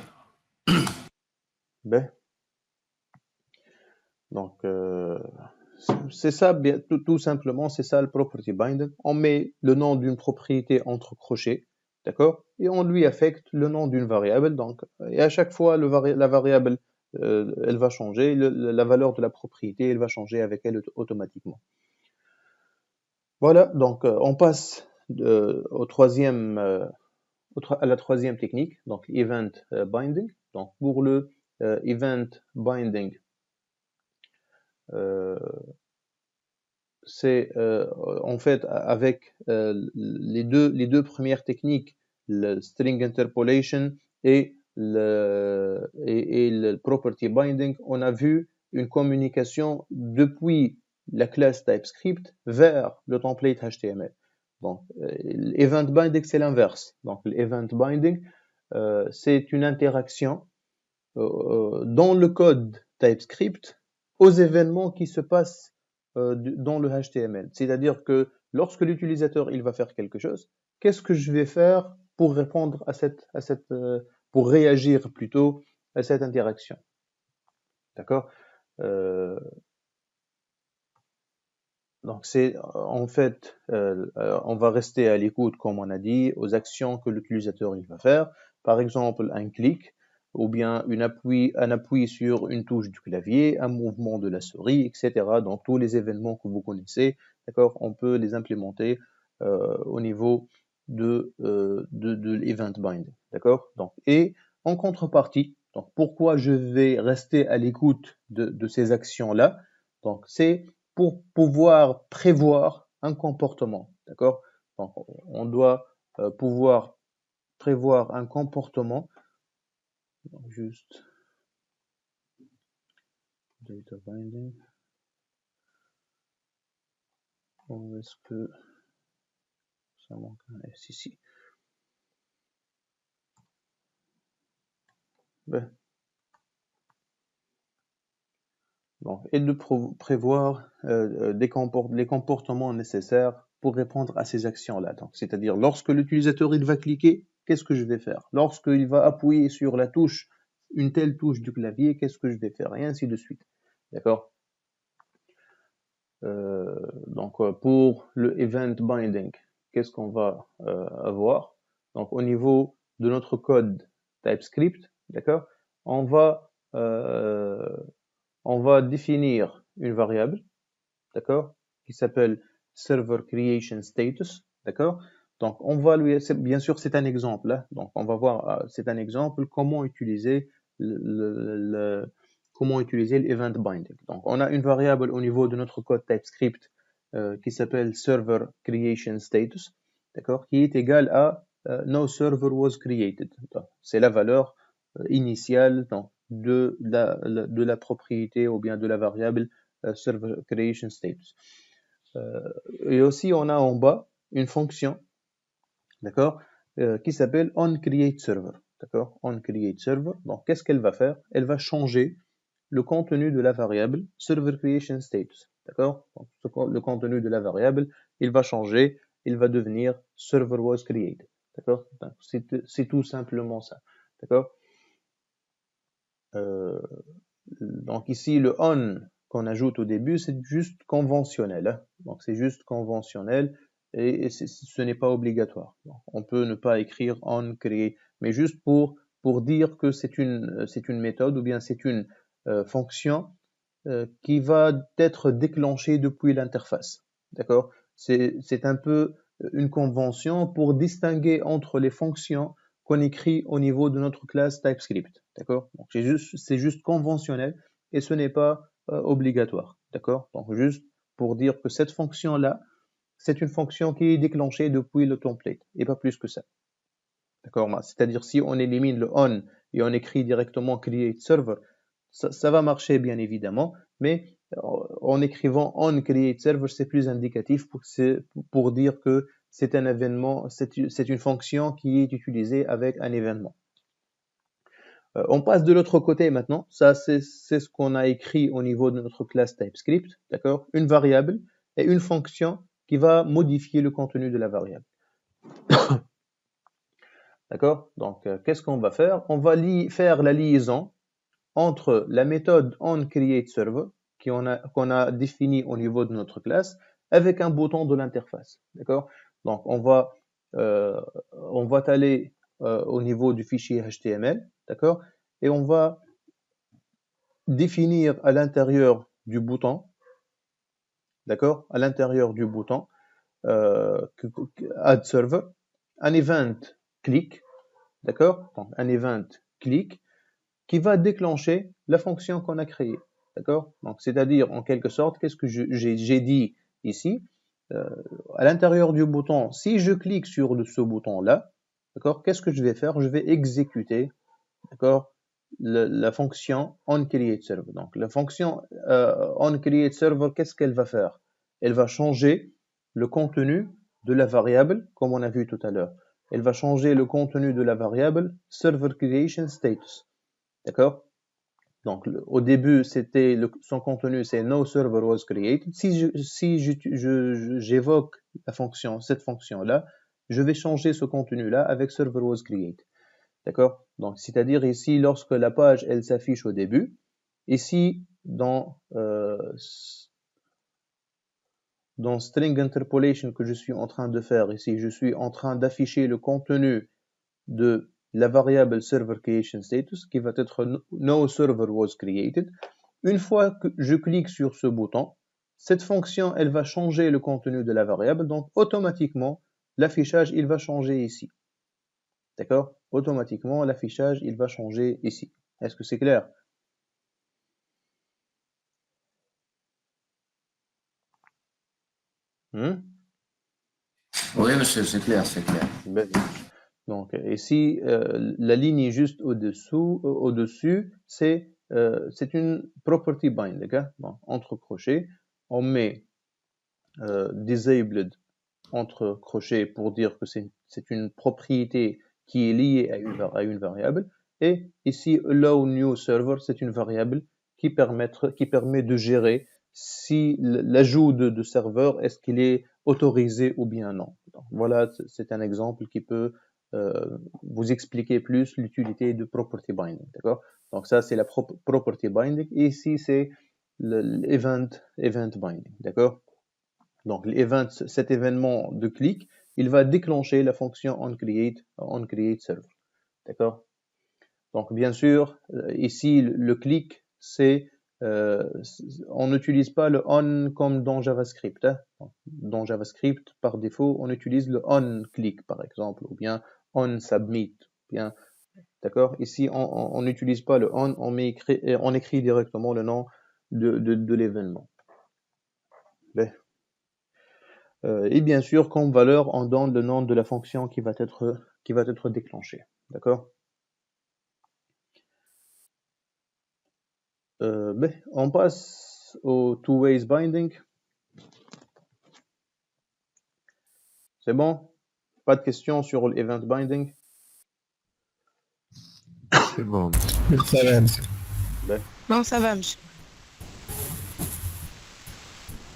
Ben. Donc, c'est ça, tout simplement, c'est ça le property binding. On met le nom d'une propriété entre crochets, d'accord? Et on lui affecte le nom d'une variable. Donc, et à chaque fois, la variable, elle va changer, la valeur de la propriété, elle va changer avec elle automatiquement. Voilà, donc on passe à la troisième technique, donc event binding. Donc, pour le event binding, c'est en fait avec les deux premières techniques, le string interpolation et le property binding, on a vu une communication depuis la classe TypeScript vers le template HTML. Donc, l'event binding, c'est l'inverse. Donc, l'event binding, c'est une interaction dans le code TypeScript aux événements qui se passent dans le HTML. C'est-à-dire que lorsque l'utilisateur il va faire quelque chose, qu'est-ce que je vais faire pour répondre pour réagir plutôt à cette interaction. D'accord? Donc c'est en fait, on va rester à l'écoute, comme on a dit, aux actions que l'utilisateur il va faire. Par exemple, un clic, ou bien un appui sur une touche du clavier, un mouvement de la souris, etc. Donc tous les événements que vous connaissez, d'accord, on peut les implémenter au niveau de l'event binding, d'accord. Donc, et en contrepartie, donc pourquoi je vais rester à l'écoute de ces actions-là? Donc c'est pour pouvoir prévoir un comportement, d'accord. Donc on doit pouvoir prévoir un comportement. Donc, juste data binding. Où est-ce que ça manque un S ici? Ben. Donc, et de prévoir les comportements nécessaires pour répondre à ces actions-là. Donc, c'est-à-dire, lorsque l'utilisateur il va cliquer, qu'est-ce que je vais faire? Lorsqu'il va appuyer sur la touche, une telle touche du clavier, qu'est-ce que je vais faire? Et ainsi de suite. D'accord? Donc, pour le event binding, qu'est-ce qu'on va avoir? Donc, au niveau de notre code TypeScript, d'accord, on va on va définir une variable, d'accord, qui s'appelle server creation status, d'accord. Donc on va lui, bien sûr c'est un exemple, hein, donc on va voir, c'est un exemple comment utiliser comment utiliser l'event binding. Donc on a une variable au niveau de notre code TypeScript qui s'appelle server creation status, d'accord, qui est égale à no server was created. C'est la valeur initiale donc, de la propriété ou bien de la variable server creation status. Et aussi on a en bas une fonction, d'accord, qui s'appelle onCreateServer, d'accord, onCreateServer. Donc qu'est-ce qu'elle va faire? Elle va changer le contenu de la variable serverCreationStatus, d'accord. Le contenu de la variable, il va changer, il va devenir serverWasCreated, d'accord. C'est tout simplement ça, d'accord. Donc ici le on qu'on ajoute au début, c'est juste conventionnel, hein. Donc c'est juste conventionnel et ce n'est pas obligatoire. Donc, on peut ne pas écrire on create, mais juste pour dire que c'est une méthode ou bien c'est une fonction qui va être déclenchée depuis l'interface. D'accord? C'est un peu une convention pour distinguer entre les fonctions qu'on écrit au niveau de notre classe TypeScript. D'accord? Donc c'est juste conventionnel et ce n'est pas obligatoire. D'accord? Donc juste pour dire que cette fonction-là, c'est une fonction qui est déclenchée depuis le template et pas plus que ça. D'accord? C'est-à-dire si on élimine le on et on écrit directement create server, ça va marcher bien évidemment, mais en écrivant on create server, c'est plus indicatif pour dire que c'est un événement, c'est une fonction qui est utilisée avec un événement. On passe de l'autre côté maintenant. Ça, c'est ce qu'on a écrit au niveau de notre classe TypeScript, d'accord? Une variable et une fonction qui va modifier le contenu de la variable. D'accord? Donc, qu'est-ce qu'on va faire? On va faire la liaison entre la méthode onCreateServer qu'on a définie au niveau de notre classe avec un bouton de l'interface. D'accord? Donc, on va aller au niveau du fichier HTML, d'accord? Et on va définir à l'intérieur du bouton, d'accord? À l'intérieur du bouton Add Server, un event click, d'accord? Donc, un event click qui va déclencher la fonction qu'on a créée, d'accord? Donc, c'est-à-dire, en quelque sorte, qu'est-ce que j'ai dit ici? À l'intérieur du bouton, si je clique sur ce bouton-là, d'accord? Qu'est-ce que je vais faire? Je vais exécuter, d'accord? La fonction onCreateServer. Donc, la fonction onCreateServer, qu'est-ce qu'elle va faire? Elle va changer le contenu de la variable, comme on a vu tout à l'heure. Elle va changer le contenu de la variable serverCreationStatus. D'accord? Donc, au début, son contenu, c'est no server was created. Si j'évoque cette fonction-là, je vais changer ce contenu-là avec server was created. D'accord? Donc, c'est-à-dire ici, lorsque la page, elle s'affiche au début, ici, dans string interpolation que je suis en train de faire ici, je suis en train d'afficher le contenu de la variable server creation status qui va être no server was created. Une fois que je clique sur ce bouton, cette fonction, elle va changer le contenu de la variable, donc automatiquement, l'affichage, il va changer ici. D'accord? Automatiquement, l'affichage, il va changer ici. Est-ce que c'est clair? Oui, monsieur, c'est clair, c'est clair. Donc, ici, la ligne juste au-dessus, c'est une property bind, hein? Donc, entre crochets, on met disabled entre crochets pour dire que c'est une propriété qui est liée à une variable. Et ici, allow new server, c'est une variable qui permet de gérer si l'ajout de serveur, est-ce qu'il est autorisé ou bien non. Donc, voilà, c'est un exemple qui peut vous expliquer plus l'utilité de property binding. D'accord? Donc ça, c'est la property binding. Et ici, c'est l'event binding. D'accord? Donc, cet événement de clic, il va déclencher la fonction onCreateServer. D'accord? Donc, bien sûr, ici, le clic, c'est on n'utilise pas le on comme dans JavaScript. Hein. Dans JavaScript, par défaut, on utilise le on click, par exemple, ou bien on submit. Bien, d'accord. Ici, on n'utilise pas le on, on écrit directement le nom de l'événement. Et bien sûr, comme valeur, on donne le nom de la fonction qui va être déclenchée. D'accord. On passe au two-ways binding. C'est bon? Pas de questions sur l'event binding? C'est bon. Ça va, monsieur. Non, ça va, monsieur.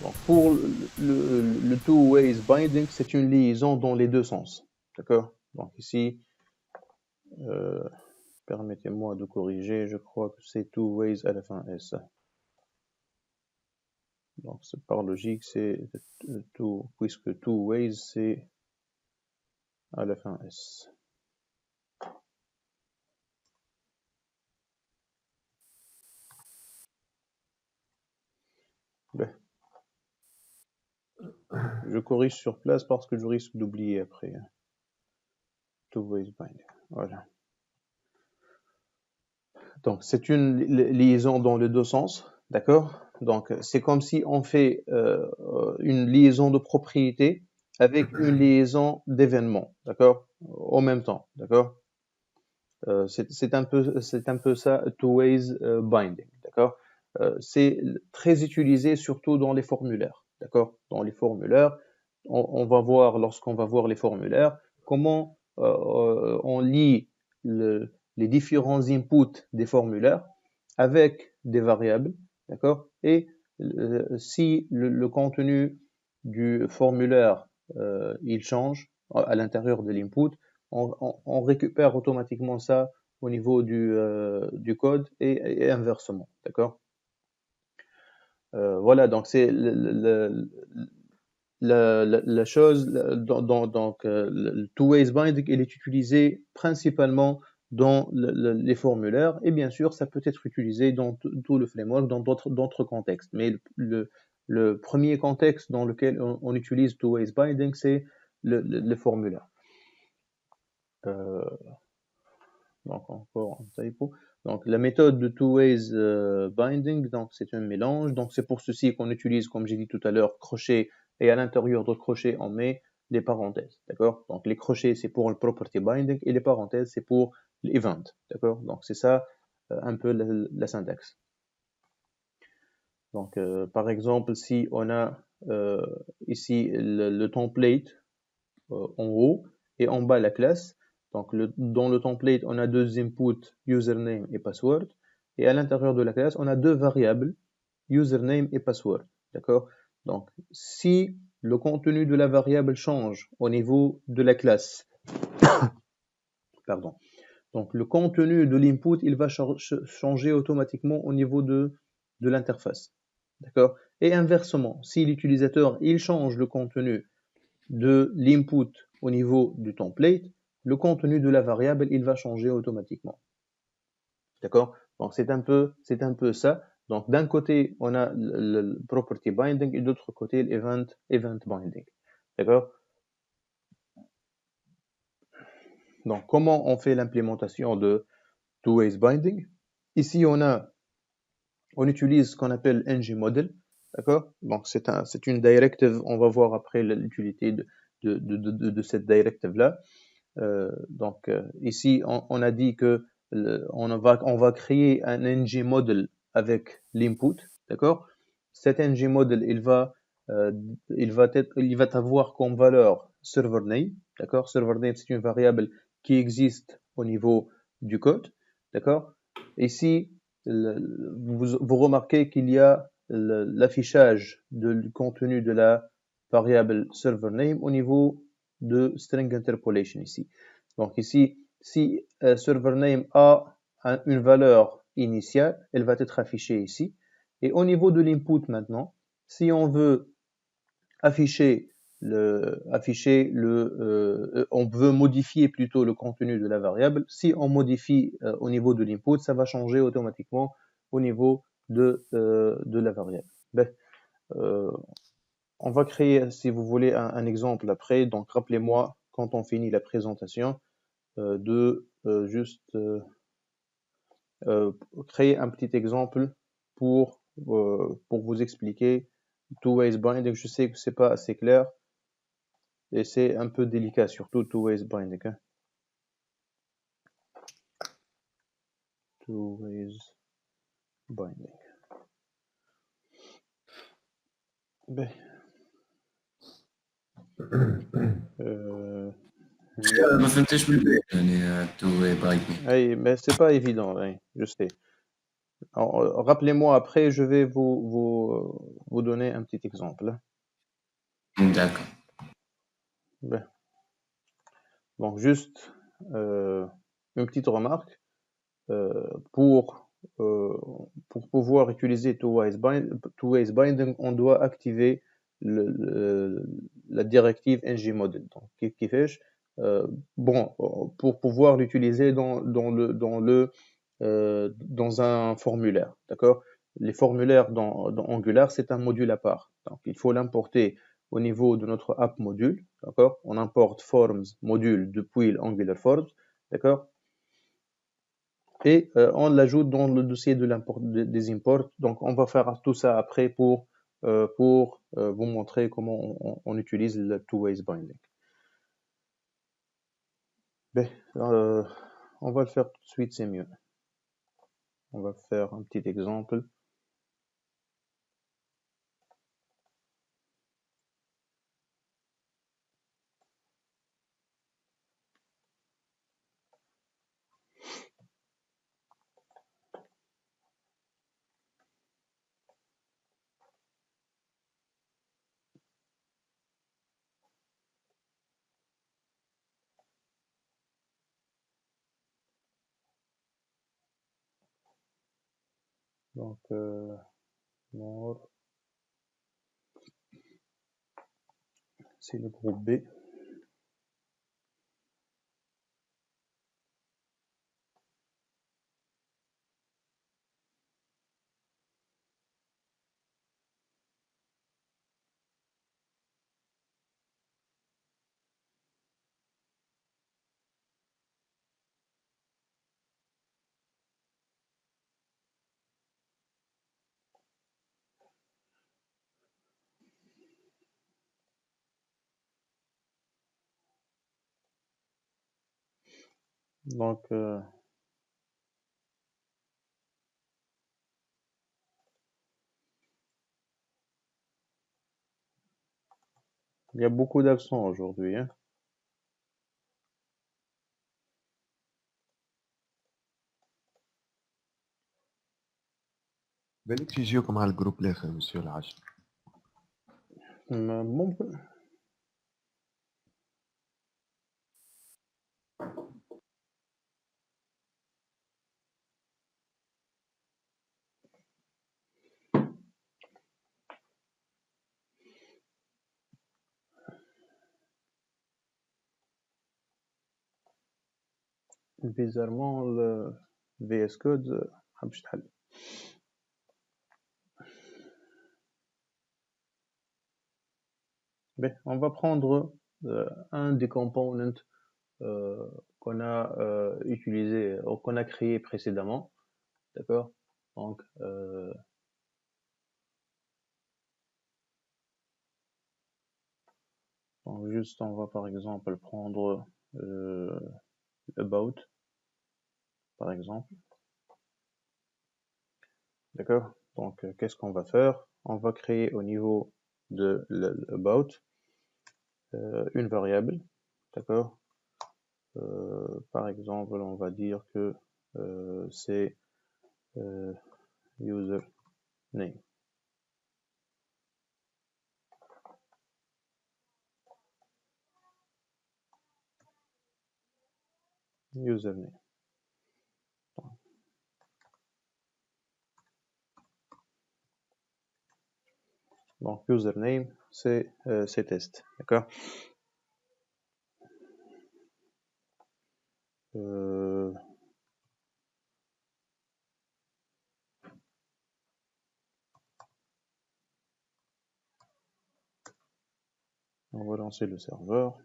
Donc, pour le two-ways binding, c'est une liaison dans les deux sens. D'accord? Donc ici, permettez-moi de corriger, je crois que c'est two-ways à la fin S. Donc c'est par logique, c'est puisque two-ways, c'est à la fin S. Je corrige sur place parce que je risque d'oublier après. Two-ways binding. Voilà. Donc, c'est une liaison dans les deux sens. D'accord? Donc, c'est comme si on fait une liaison de propriété avec une liaison d'événements. D'accord? En même temps. D'accord? C'est un peu ça, two-ways binding. D'accord? C'est très utilisé surtout dans les formulaires. D'accord? Dans les formulaires, on va voir, lorsqu'on va voir les formulaires, comment on lie les différents inputs des formulaires avec des variables, d'accord? Et si le contenu du formulaire il change à l'intérieur de l'input, on récupère automatiquement ça au niveau du code et inversement, d'accord? Voilà, donc c'est la chose, donc le two-ways binding, il est utilisé principalement dans les formulaires, et bien sûr, ça peut être utilisé dans tout le framework, dans d'autres contextes. Mais le premier contexte dans lequel on utilise two-ways binding, c'est le formulaire. Donc encore un typo. Donc la méthode de two-ways binding, donc c'est un mélange. Donc c'est pour ceci qu'on utilise, comme j'ai dit tout à l'heure, crochet, et à l'intérieur de crochet on met des parenthèses, d'accord? Donc les crochets c'est pour le property binding et les parenthèses c'est pour l'event, d'accord? Donc c'est ça un peu la syntaxe. Donc par exemple si on a ici le template en haut et en bas la classe. Donc, dans le template, on a deux inputs, username et password. Et à l'intérieur de la classe, on a deux variables, username et password. D'accord? Donc, si le contenu de la variable change au niveau de la classe, pardon. Donc, le contenu de l'input, il va changer automatiquement au niveau de l'interface. D'accord? Et inversement, si l'utilisateur, il change le contenu de l'input au niveau du template, le contenu de la variable, il va changer automatiquement. D'accord? Donc, c'est un peu ça. Donc, d'un côté, on a le property binding et de l'autre côté, l'event binding. D'accord? Donc, comment on fait l'implémentation de two-ways binding? Ici, on utilise ce qu'on appelle ngModel. D'accord? Donc, c'est une directive. On va voir après l'utilité de cette directive-là. Donc ici on a dit que on va créer un ngModel avec l'input, d'accord? Cet ngModel il va avoir comme valeur server name, d'accord? Server name c'est une variable qui existe au niveau du code, d'accord? Ici vous remarquez qu'il y a l'affichage du contenu de la variable server name au niveau de string interpolation ici. Donc ici, si server name a une valeur initiale, elle va être affichée ici. Et au niveau de l'input maintenant, si on veut afficher afficher on veut modifier plutôt le contenu de la variable. Si on modifie au niveau de l'input, ça va changer automatiquement au niveau de la variable. Ben, on va créer, si vous voulez, un exemple après. Donc, rappelez-moi, quand on finit la présentation, de juste créer un petit exemple pour vous expliquer two-ways binding. Je sais que c'est pas assez clair et c'est un peu délicat, surtout two-ways binding. Hein. Two-ways binding. Ben, ما فهمتش بالبال يعني تو بايدني. mais c'est pas évident, hein, je sais. Rappelez-moi après, je vais vous donner un petit exemple. D'accord. Ben. Donc juste une petite remarque pour pouvoir utiliser two-ways binding, on doit activer la directive ngModel. Donc qui fait bon, pour pouvoir l'utiliser dans un formulaire, d'accord? Les formulaires dans Angular, c'est un module à part. Donc, il faut l'importer au niveau de notre app module, d'accord? On importe forms module depuis l'Angular Forms, d'accord? Et on l'ajoute dans le dossier des imports. Donc, on va faire tout ça après pour vous montrer comment on utilise le two-ways binding. Ben, on va le faire tout de suite, c'est mieux. On va faire un petit exemple. Donc, more, c'est le groupe B. Donc, il y a beaucoup d'absents aujourd'hui. Hein. بالك يجيوكم على الجروب الاخر مسيو العاشر. ممكن. Bizarrement, le VS Code ما حبش تحل. Ben, on va prendre un des components qu'on a utilisé ou qu'on a créé précédemment, d'accord? Donc, juste, on va par exemple prendre about, par exemple, d'accord? Donc, qu'est-ce qu'on va faire? On va créer au niveau de l'about une variable, d'accord? Par exemple, on va dire que c'est user name. Username. Donc, username, c'est test. D'accord. On va lancer le serveur.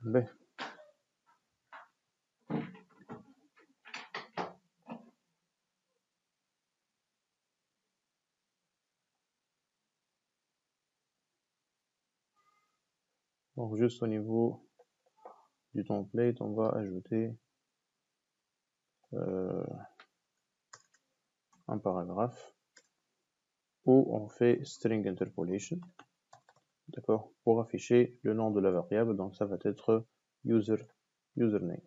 B. Donc, juste au niveau du template, on va ajouter un paragraphe où on fait string interpolation, d'accord, pour afficher le nom de la variable. Donc, ça va être username.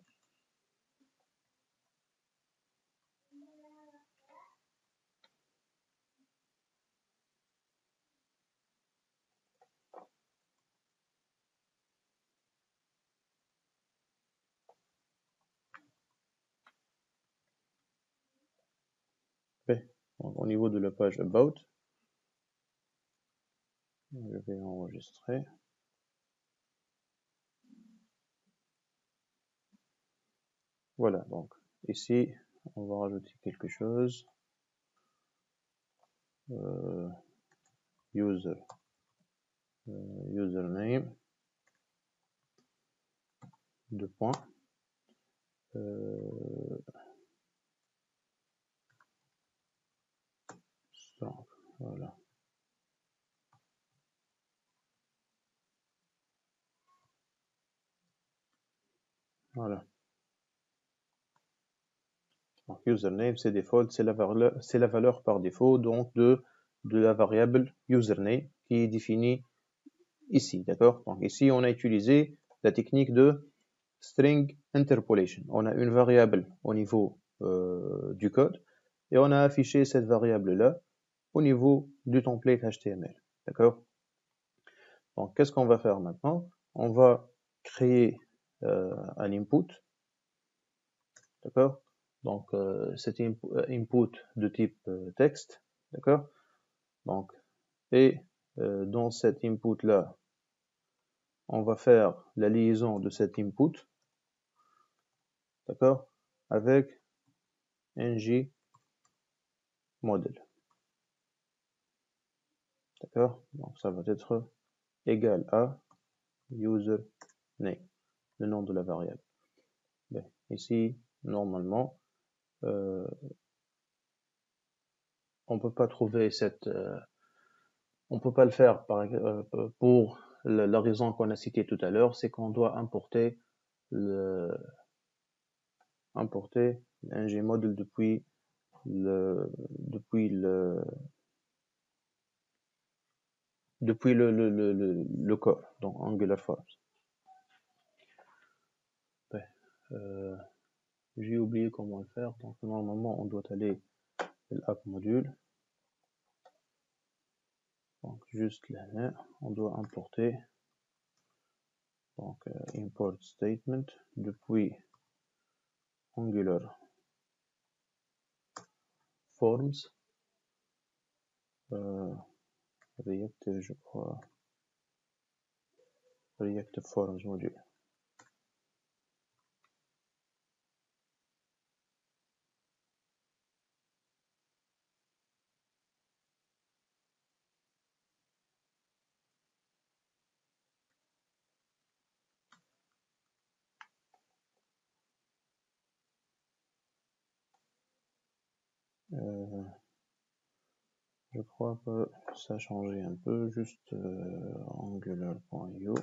B. Donc, au niveau de la page About, je vais enregistrer. Voilà, donc ici, on va rajouter quelque chose. Username, deux points. Voilà. Voilà. Donc, username, c'est default, c'est la valeur par défaut donc de la variable username qui est définie ici, d'accord? Donc ici, on a utilisé la technique de string interpolation. On a une variable au niveau du code et on a affiché cette variable-là au niveau du template HTML, d'accord? Donc, qu'est-ce qu'on va faire maintenant? On va créer un input, d'accord? Donc, cet input de type texte, d'accord? Donc, et dans cet input-là, on va faire la liaison de cet input, d'accord? Avec ng model, d'accord? Donc, ça va être égal à username, le nom de la variable. Bien, ici, normalement, on peut pas trouver cette, on peut pas le faire pour la raison qu'on a citée tout à l'heure, c'est qu'on doit importer ngModel depuis le corps, donc Angular Forms. Ouais. J'ai oublié comment le faire, donc normalement on doit aller l'app module. Donc juste là, on doit importer donc import statement depuis Angular Forms, React, je crois, React Forms module. Je crois que ça a changé un peu, juste angular.io.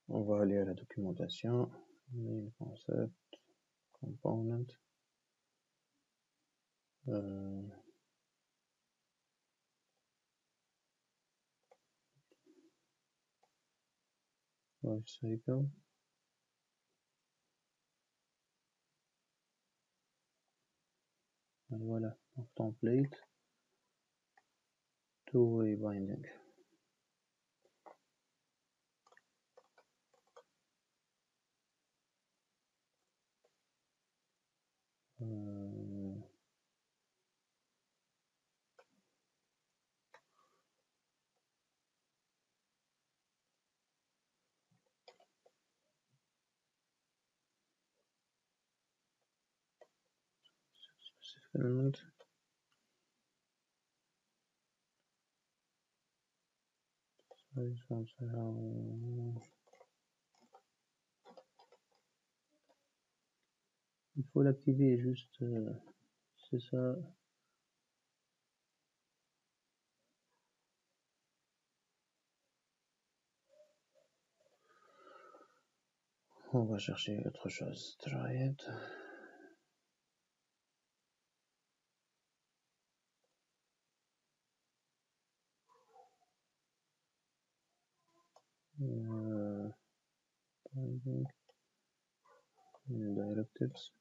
On va aller à la documentation, main concept, component. Lifecycle. Voilà, donc template, two-way binding. Element. Il faut l'activer juste, c'est ça. On va chercher autre chose. Try it. Directives.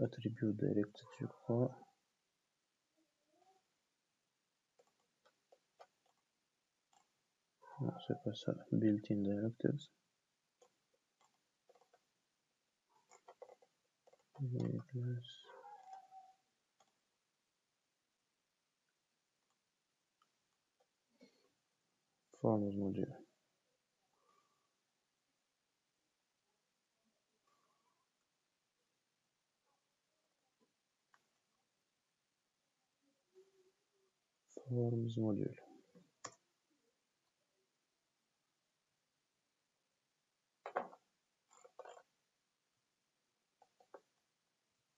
Attribute directives, je crois. Non, c'est pas ça. Built-in directives. Forms module. Forms module.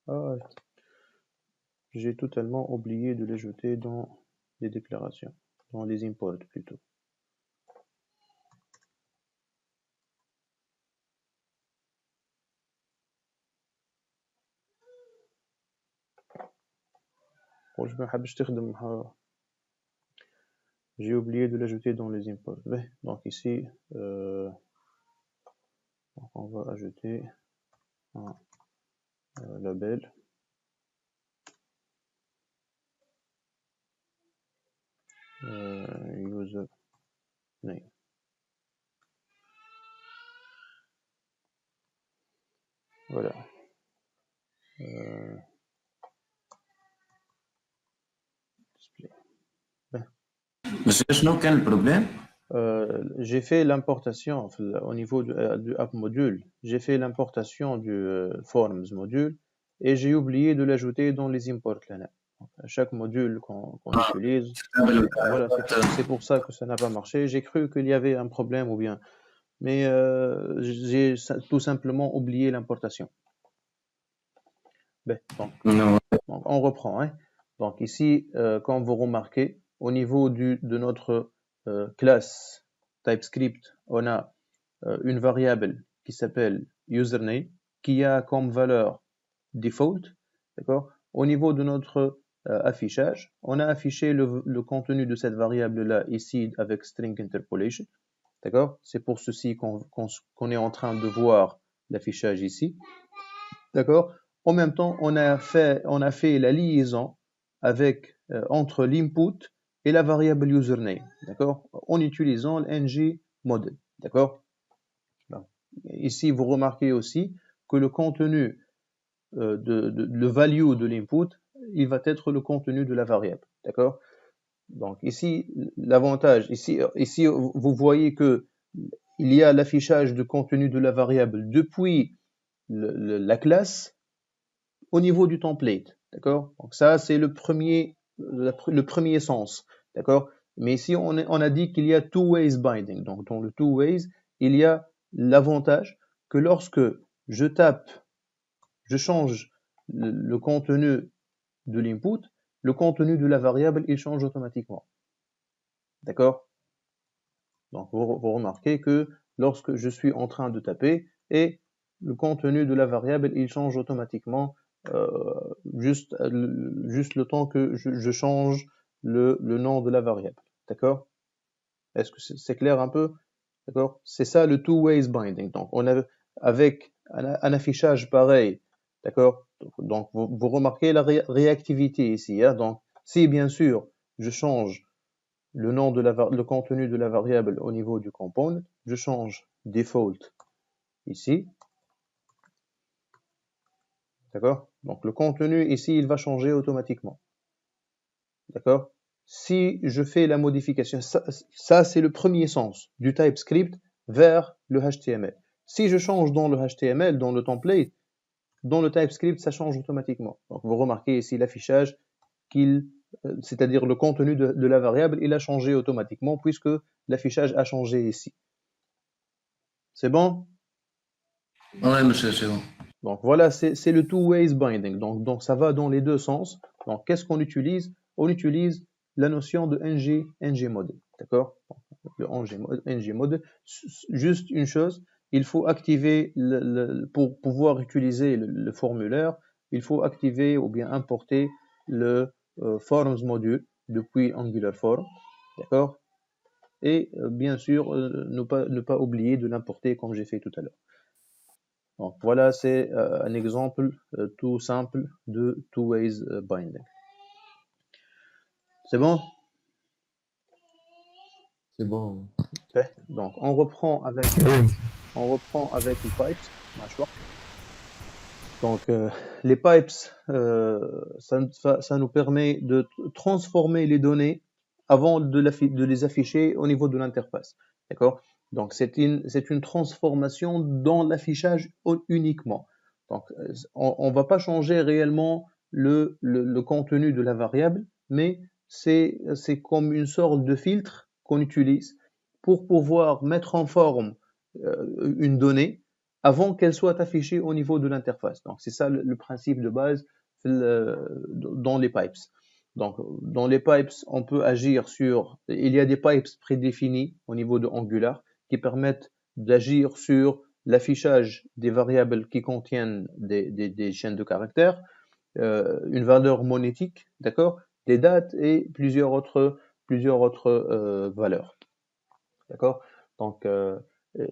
Ah, j'ai totalement oublié de les jeter dans les déclarations, dans les imports plutôt. J'ai oublié de l'ajouter dans les imports. Donc ici, on va ajouter un label. User name. Voilà. Display. Monsieur, شنو كان البروبليم؟ J'ai fait l'importation au niveau du app module. J'ai fait l'importation du forms module et j'ai oublié de l'ajouter dans les imports là. Chaque module qu'on utilise, voilà, c'est pour ça que ça n'a pas marché. J'ai cru qu'il y avait un problème ou bien, mais j'ai tout simplement oublié l'importation. Donc, on reprend. Hein. Donc ici, comme vous remarquez, au niveau de notre classe TypeScript, on a une variable qui s'appelle username, qui a comme valeur default. D'accord. Au niveau de notre affichage, on a affiché le contenu de cette variable-là ici avec string interpolation. D'accord. C'est pour ceci qu'on est en train de voir l'affichage ici. D'accord. En même temps, on a fait la liaison avec entre l'input et la variable username, d'accord, en utilisant l'ng model, d'accord. Ici, vous remarquez aussi que le contenu le value de l'input, il va être le contenu de la variable, d'accord. Donc ici, l'avantage, ici, vous voyez que il y a l'affichage de contenu de la variable depuis la classe au niveau du template, d'accord. Donc ça, c'est le premier sens, d'accord. Mais ici, on a dit qu'il y a two ways binding. Donc dans le two ways, il y a l'avantage que lorsque je change le contenu de l'input, le contenu de la variable, il change automatiquement, d'accord. Donc vous remarquez que lorsque je suis en train de taper, et le contenu de la variable, il change automatiquement. Juste le temps que je change le nom de la variable, d'accord. Est-ce que c'est clair un peu, d'accord. C'est ça le two ways binding. Donc on a avec un affichage pareil, d'accord, Donc, vous remarquez la réactivité ici. Hein? Donc, si bien sûr, je change le nom de le contenu de la variable au niveau du component, je change default ici. D'accord? Donc, le contenu ici, il va changer automatiquement. D'accord? Si je fais la modification, ça c'est le premier sens du TypeScript vers le HTML. Si je change dans le HTML, dans le template, dans le TypeScript, ça change automatiquement. Donc, vous remarquez ici l'affichage c'est-à-dire le contenu de la variable, il a changé automatiquement puisque l'affichage a changé ici. C'est bon? Oui, monsieur, c'est bon. Donc voilà, c'est le two-ways binding. Donc ça va dans les deux sens. Donc qu'est-ce qu'on utilise? On utilise la notion de ng-mode. D'accord? Le ng-mode. Juste une chose, il faut activer, pour pouvoir utiliser le formulaire, il faut activer ou bien importer le forms module depuis Angular Form. D'accord? Et bien sûr, ne pas oublier de l'importer comme j'ai fait tout à l'heure. Donc voilà, c'est un exemple tout simple de two-ways binding. C'est bon? C'est bon. Okay. Donc on reprend avec les pipes. Donc les pipes, ça nous permet de transformer les données avant de les afficher au niveau de l'interface. D'accord? Donc c'est une transformation dans l'affichage uniquement. Donc on va pas changer réellement le contenu de la variable, mais c'est comme une sorte de filtre qu'on utilise pour pouvoir mettre en forme une donnée avant qu'elle soit affichée au niveau de l'interface. Donc c'est ça le principe de base dans les pipes. Donc dans les pipes, on peut agir il y a des pipes prédéfinis au niveau de Angular qui permettent d'agir sur l'affichage des variables qui contiennent des chaînes de caractères, une valeur monétique, d'accord, des dates et plusieurs autres valeurs. D'accord? Donc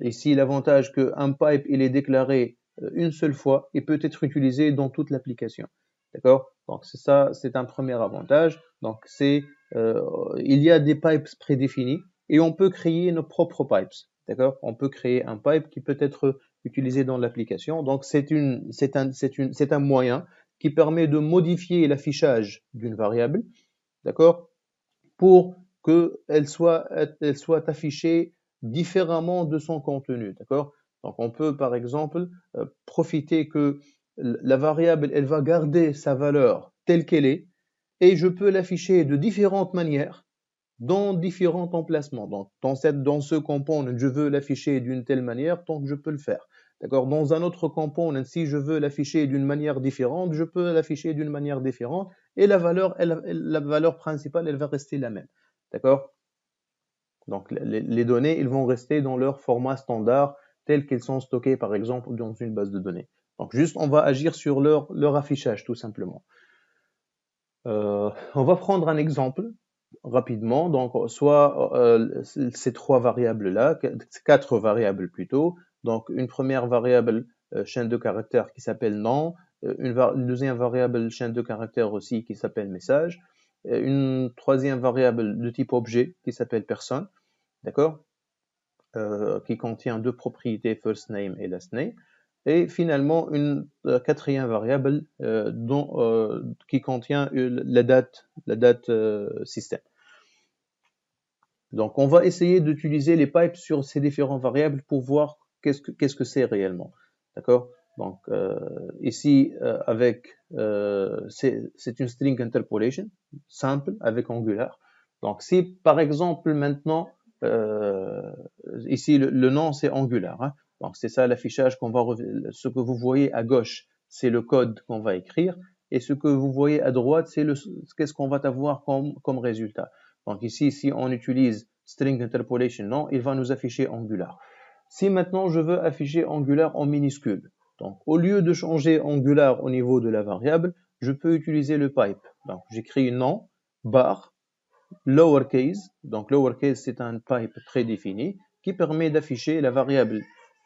ici, l'avantage qu'un pipe, il est déclaré une seule fois et peut être utilisé dans toute l'application. D'accord? Donc c'est ça, c'est un premier avantage. Donc il y a des pipes prédéfinis et on peut créer nos propres pipes. D'accord? On peut créer un pipe qui peut être utilisé dans l'application. Donc c'est un moyen qui permet de modifier l'affichage d'une variable, d'accord, pour qu'elle soit affichée différemment de son contenu, d'accord? Donc on peut par exemple profiter que la variable, elle va garder sa valeur telle qu'elle est et je peux l'afficher de différentes manières dans différents emplacements. Donc dans ce component, je veux l'afficher d'une telle manière, donc je peux le faire. D'accord? Dans un autre component, si je veux l'afficher d'une manière différente, je peux l'afficher d'une manière différente et la valeur principale, elle va rester la même. D'accord? Donc les données, ils vont rester dans leur format standard tel qu'ils sont stockés par exemple dans une base de données. Donc juste on va agir sur leur affichage tout simplement. On va prendre un exemple rapidement. Donc soit ces trois variables là, quatre variables plutôt. Donc une première variable chaîne de caractères qui s'appelle nom, une deuxième variable chaîne de caractères aussi qui s'appelle message, une troisième variable de type objet qui s'appelle personne, d'accord, qui contient deux propriétés first name et last name, et finalement une quatrième variable qui contient la date système. Donc on va essayer d'utiliser les pipes sur ces différentes variables pour voir qu'est-ce que c'est réellement, d'accord. Donc ici c'est une string interpolation simple avec Angular. Donc si par exemple maintenant ici le nom c'est Angular, hein. Donc c'est ça l'affichage ce que vous voyez à gauche c'est le code qu'on va écrire et ce que vous voyez à droite c'est qu'est-ce qu'on va avoir comme résultat. Donc ici si on utilise string interpolation non, il va nous afficher Angular. Si maintenant je veux afficher Angular en minuscule, donc au lieu de changer Angular au niveau de la variable, je peux utiliser le pipe. Donc j'écris nom bar lowercase. Donc lowercase c'est un pipe prédéfini qui permet d'afficher la variable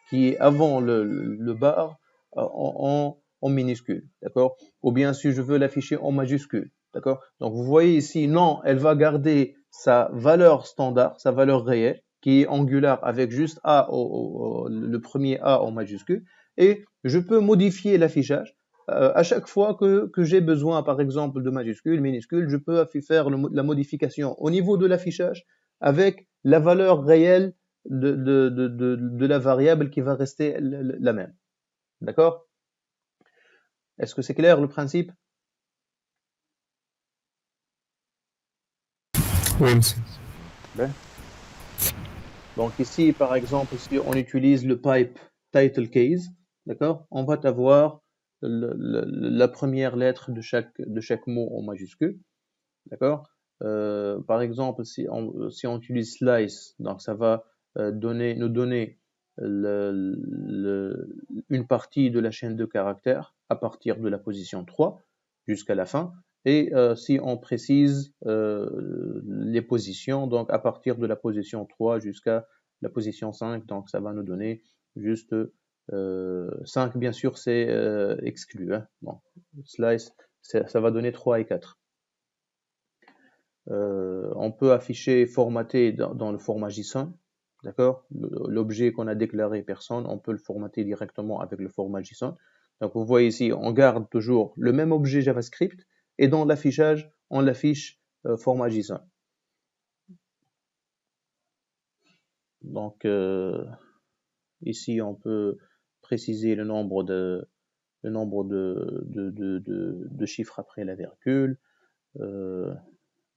qui est avant le bar en en minuscule, d'accord? Ou bien si je veux l'afficher en majuscule, d'accord? Donc vous voyez ici, non, elle va garder sa valeur standard, sa valeur réelle, qui est Angular avec juste A, le premier A en majuscule, et je peux modifier l'affichage. À chaque fois que j'ai besoin, par exemple, de majuscules, minuscules, je peux faire la modification au niveau de l'affichage avec la valeur réelle de la variable qui va rester la même. D'accord? Est-ce que c'est clair le principe? Oui, monsieur. Ben. Donc ici, par exemple, si on utilise le pipe title case, d'accord, on va avoir la première lettre de chaque mot en majuscule, d'accord. Par exemple, si on utilise slice, donc ça va nous donner une partie de la chaîne de caractères à partir de la position 3 jusqu'à la fin. Et si on précise les positions, donc à partir de la position 3 jusqu'à la position 5, donc ça va nous donner juste 5, bien sûr, c'est exclu. Hein. Bon, slice, ça va donner 3 et 4. On peut afficher formaté dans le format JSON, d'accord? L'objet qu'on a déclaré personne, on peut le formater directement avec le format JSON. Donc vous voyez ici, on garde toujours le même objet JavaScript et dans l'affichage, on l'affiche format JSON. Donc ici, on peut préciser le nombre de chiffres après la virgule.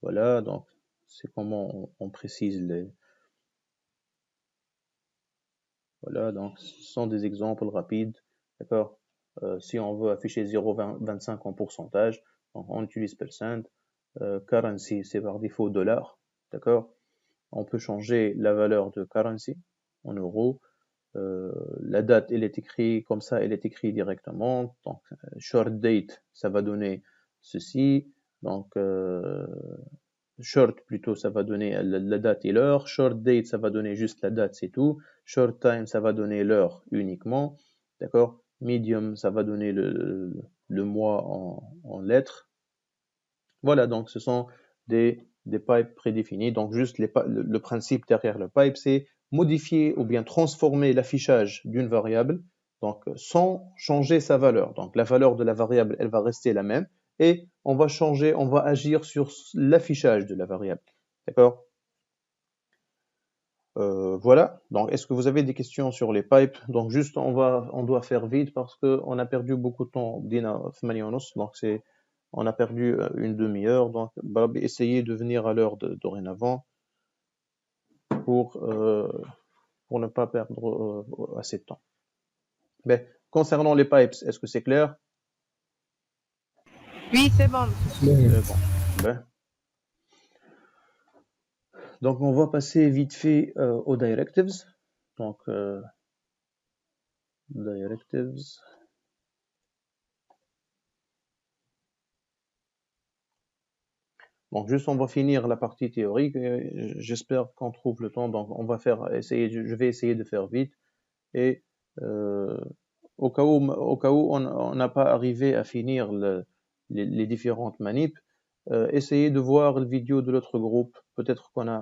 Voilà, donc c'est comment on précise les... Voilà, donc ce sont des exemples rapides, d'accord. Si on veut afficher 0,25 en pourcentage, donc on utilise %. Currency, c'est par défaut $, d'accord. On peut changer la valeur de currency en euros. La date, elle est écrite comme ça, elle est écrite directement. Donc, short date, ça va donner ceci. Donc, short plutôt, ça va donner la date et l'heure. Short date, ça va donner juste la date, c'est tout. Short time, ça va donner l'heure uniquement. D'accord? Medium, ça va donner le mois en lettres. Voilà, donc ce sont des pipes prédéfinis. Donc juste le principe derrière le pipe, c'est modifier ou bien transformer l'affichage d'une variable, donc sans changer sa valeur. Donc la valeur de la variable, elle va rester la même, et on va agir sur l'affichage de la variable. D'accord? Voilà. Donc est-ce que vous avez des questions sur les pipes? Donc juste on doit faire vite parce qu'on a perdu beaucoup de temps. Donc on a perdu une demi-heure, donc essayez de venir à l'heure dorénavant pour ne pas perdre assez de temps. Mais concernant les pipes, est-ce que c'est clair? Oui, c'est bon. Bon. Ben. Donc on va passer vite fait aux directives. Donc directives. Donc juste on va finir la partie théorique. J'espère qu'on trouve le temps. Donc on va je vais essayer de faire vite. Et au cas où on n'a pas arrivé à finir les différentes manips, essayez de voir le vidéo de l'autre groupe. Peut-être qu'on a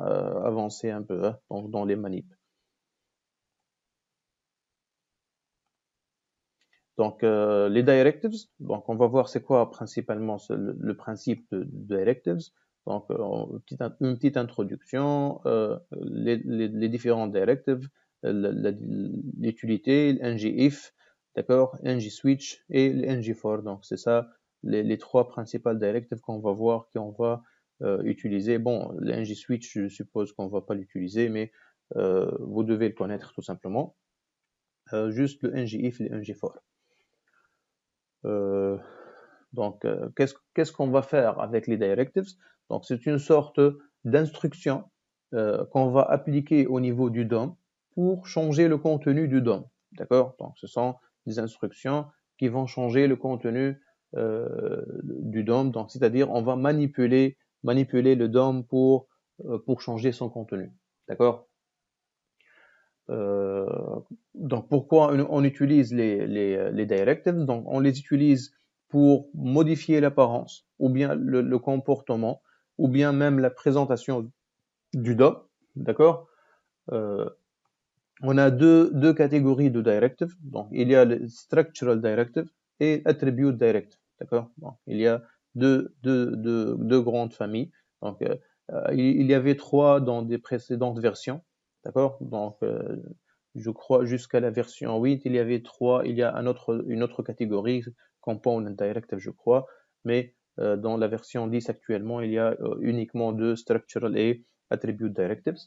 avancé un peu hein, dans les manips. Donc les directives, donc on va voir c'est quoi principalement le principe de directives. Donc une petite introduction, les différentes directives, l'utilité, ngIf, d'accord, ngSwitch et ngFor. Donc c'est ça les trois principales directives qu'on va voir, qu'on va utiliser. Bon, le ngSwitch, je suppose qu'on va pas l'utiliser, mais vous devez le connaître tout simplement. Juste le ngIf et le ngFor. Donc, qu'est-ce qu'on va faire avec les directives? Donc, c'est une sorte d'instruction qu'on va appliquer au niveau du DOM pour changer le contenu du DOM. D'accord? Donc, ce sont des instructions qui vont changer le contenu du DOM. Donc, c'est-à-dire, on va manipuler le DOM pour changer son contenu. D'accord? Donc, pourquoi on utilise les directives? Donc, on les utilise pour modifier l'apparence, ou bien le comportement, ou bien même la présentation du DOM, d'accord? On a deux catégories de directives. Donc, il y a le structural directive et attribute directive, d'accord? Donc, il y a deux grandes familles. Donc, il y avait 3 dans des précédentes versions, d'accord? Donc, je crois jusqu'à la version 8, il y avait 3. Il y a une autre catégorie, component directive, je crois, mais dans la version 10 actuellement, il y a uniquement 2, structural et attribute directives.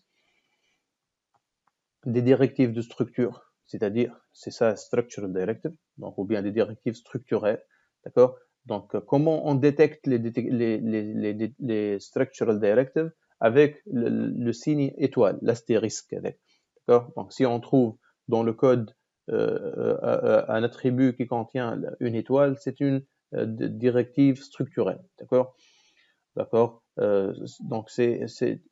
Des directives de structure, c'est-à-dire, c'est ça, structural directive, donc, ou bien des directives structurelles, d'accord? Donc, comment on détecte les structural directives? Avec le signe étoile, l'astérisque, d'accord? Donc, si on trouve dans le code un attribut qui contient une étoile, c'est une directive structurelle, d'accord? D'accord? Donc,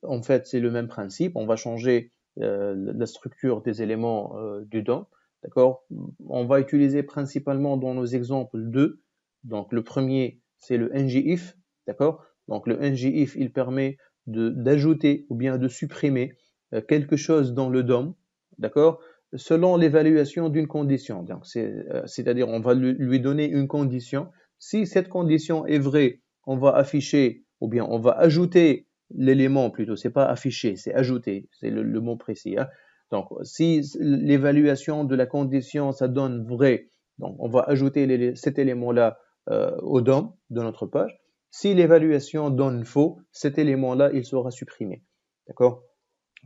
en fait, c'est le même principe. On va changer la structure des éléments du DOM, d'accord? On va utiliser principalement dans nos exemples 2. Donc, le premier, c'est le ngIf, d'accord? Donc, le ngIf, il permet d'ajouter ou bien de supprimer quelque chose dans le DOM, d'accord? Selon l'évaluation d'une condition. Donc, c'est-à-dire, on va lui donner une condition. Si cette condition est vraie, on va afficher, ou bien on va ajouter l'élément plutôt, c'est pas afficher, c'est ajouter, c'est le mot précis. Hein. Donc, si l'évaluation de la condition, ça donne vrai, donc on va ajouter cet élément-là au DOM de notre page. Si l'évaluation donne faux, cet élément-là, il sera supprimé. D'accord?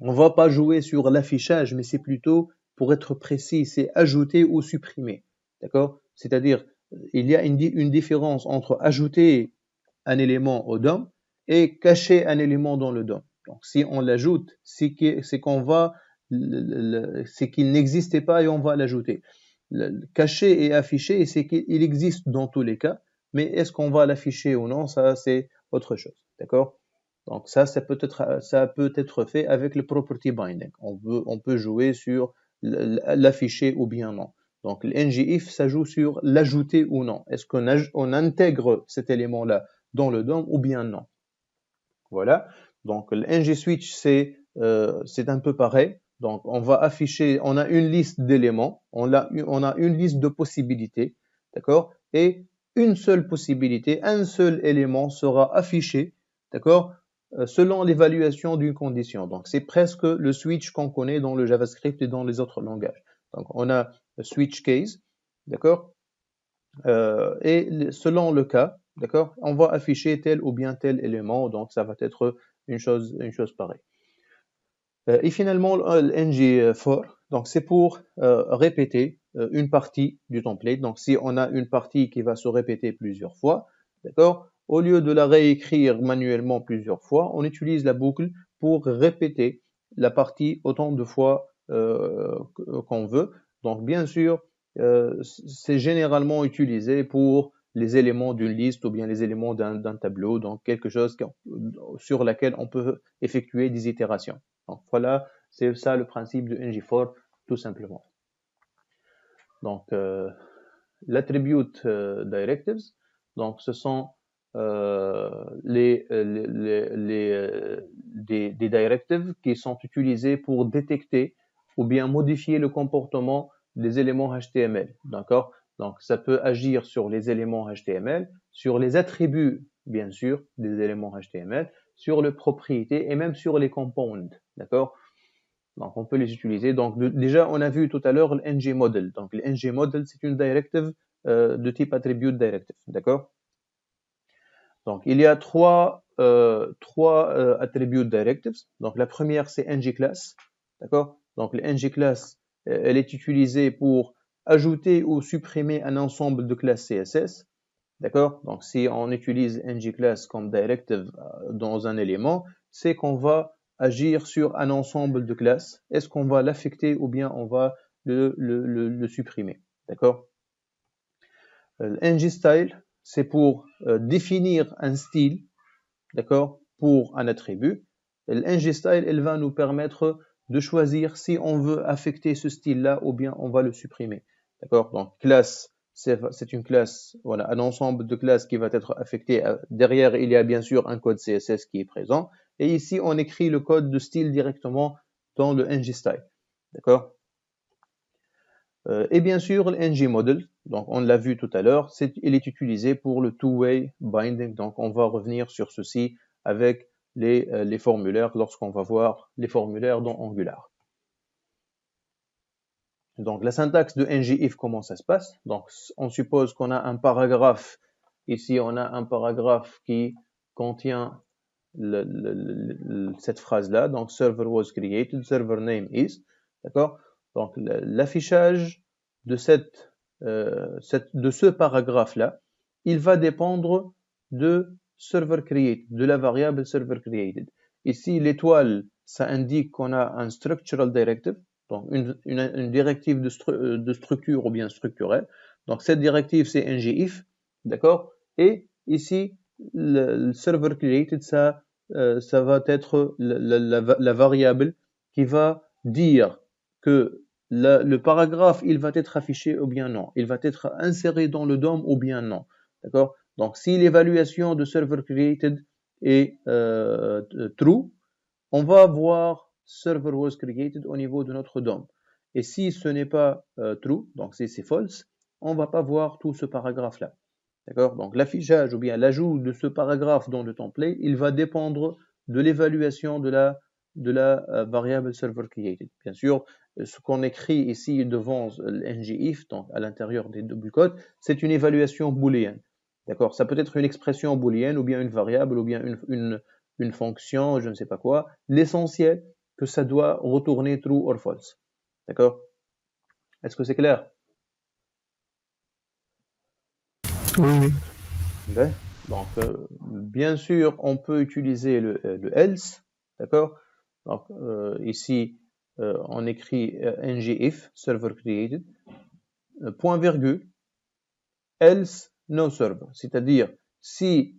On va pas jouer sur l'affichage, mais c'est plutôt, pour être précis, c'est ajouter ou supprimer. D'accord? C'est-à-dire, il y a une différence entre ajouter un élément au DOM et cacher un élément dans le DOM. Donc, si on l'ajoute, c'est qu'il n'existait pas et on va l'ajouter. Cacher et afficher, c'est qu'il existe dans tous les cas, mais est-ce qu'on va l'afficher ou non, ça c'est autre chose. D'accord? Donc ça peut être fait avec le property binding. On peut jouer sur l'afficher ou bien non. Donc le ngIf, ça joue sur l'ajouter ou non. Est-ce qu'on intègre cet élément-là dans le DOM ou bien non? Voilà. Donc le ngSwitch, c'est un peu pareil. Donc on va afficher, on a une liste d'éléments, on a une liste de possibilités, d'accord? Et une seule possibilité, un seul élément sera affiché, d'accord? Selon l'évaluation d'une condition. Donc c'est presque le switch qu'on connaît dans le JavaScript et dans les autres langages. Donc on a le switch case, d'accord? Et selon le cas, d'accord, on va afficher tel ou bien tel élément, donc ça va être une chose pareille. Et finalement, le ngFor, donc c'est pour répéter une partie du template. Donc si on a une partie qui va se répéter plusieurs fois, d'accord, au lieu de la réécrire manuellement plusieurs fois, on utilise la boucle pour répéter la partie autant de fois qu'on veut. Donc bien sûr, c'est généralement utilisé pour les éléments d'une liste ou bien les éléments d'un tableau, donc quelque chose sur laquelle on peut effectuer des itérations. Donc voilà, c'est ça le principe de ngFor, tout simplement. Donc l'attribute directives, donc ce sont des directives qui sont utilisées pour détecter ou bien modifier le comportement des éléments HTML, d'accord? Donc, ça peut agir sur les éléments HTML, sur les attributs, bien sûr, des éléments HTML, sur les propriétés et même sur les components, d'accord? Donc, on peut les utiliser. Donc, déjà, on a vu tout à l'heure le ngModel. Donc, le ngModel, c'est une directive de type attribute directive, d'accord? Donc, il y a trois attribute directives. Donc, la première, c'est ngClass, d'accord? Donc, le ngClass, elle est utilisée pour ajouter ou supprimer un ensemble de classes CSS, d'accord? Donc, si on utilise ngClass comme directive dans un élément, c'est qu'on va agir sur un ensemble de classes. Est-ce qu'on va l'affecter ou bien on va le supprimer, d'accord? ngStyle, c'est pour définir un style, d'accord, pour un attribut. Le ngStyle, elle va nous permettre de choisir si on veut affecter ce style-là ou bien on va le supprimer. D'accord? Donc, classe, c'est une classe, voilà, un ensemble de classes qui va être affecté. Derrière, il y a bien sûr un code CSS qui est présent. Et ici, on écrit le code de style directement dans le ngStyle. D'accord? Et bien sûr, le ngModel, donc on l'a vu tout à l'heure, il est utilisé pour le two-way binding. Donc, on va revenir sur ceci avec les formulaires lorsqu'on va voir les formulaires dans Angular. Donc, la syntaxe de ngIf, comment ça se passe? Donc, on suppose qu'on a un paragraphe. Ici, on a un paragraphe qui contient cette phrase-là. Donc, server was created, server name is. D'accord? Donc, l'affichage de ce paragraphe-là, il va dépendre de server created, de la variable server created. Ici, l'étoile, ça indique qu'on a un structural directive. Donc, une directive de structure ou bien structurelle. Donc, cette directive, c'est ngIf, d'accord? Et ici, le server created, ça va être la variable qui va dire que le paragraphe, il va être affiché ou bien non. Il va être inséré dans le DOM ou bien non, d'accord? Donc, si l'évaluation de server created est true, on va voir server was created au niveau de notre DOM. Et si ce n'est pas true, donc si c'est false, on ne va pas voir tout ce paragraphe-là. D'accord? Donc l'affichage ou bien l'ajout de ce paragraphe dans le template, il va dépendre de l'évaluation de la variable server created. Bien sûr, ce qu'on écrit ici devant ngIf, donc à l'intérieur des double codes, c'est une évaluation booléenne. D'accord? Ça peut être une expression booléenne ou bien une variable ou bien une fonction, je ne sais pas quoi. L'essentiel, que ça doit retourner true or false. D'accord? Est-ce que c'est clair? Oui. Okay. Donc, bien sûr, on peut utiliser le else. D'accord? Donc, ici, on écrit ngIf, server created, point virgule, else no server. C'est-à-dire, si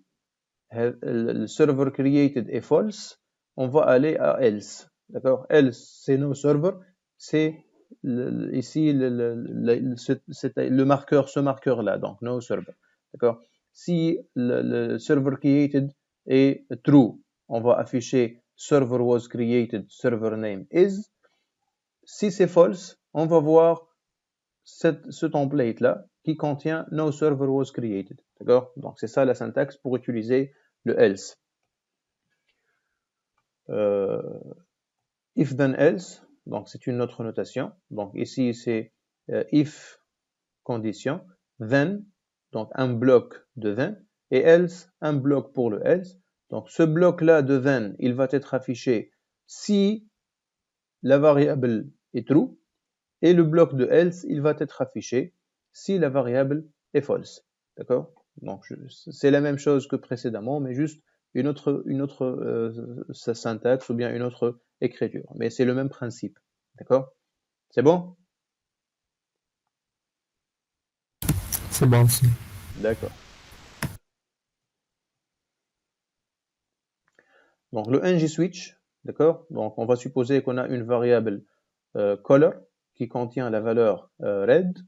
le server created est false, on va aller à else. D'accord? Else, c'est no server, c'est ici le marqueur, ce marqueur-là, donc no server. D'accord? Si le server created est true, on va afficher server was created, server name is. Si c'est false, on va voir ce template-là qui contient no server was created. D'accord? Donc, c'est ça la syntaxe pour utiliser le else. If then else, donc c'est une autre notation. Donc, ici, c'est if condition, then, donc un bloc de then, et else, un bloc pour le else. Donc, ce bloc-là de then, il va être affiché si la variable est true, et le bloc de else, il va être affiché si la variable est false. D'accord? Donc, c'est la même chose que précédemment, mais juste une autre syntaxe ou bien une autre écriture. Mais c'est le même principe. D'accord? C'est bon? C'est bon aussi. D'accord. Donc, le ngSwitch, d'accord? Donc, on va supposer qu'on a une variable color qui contient la valeur red.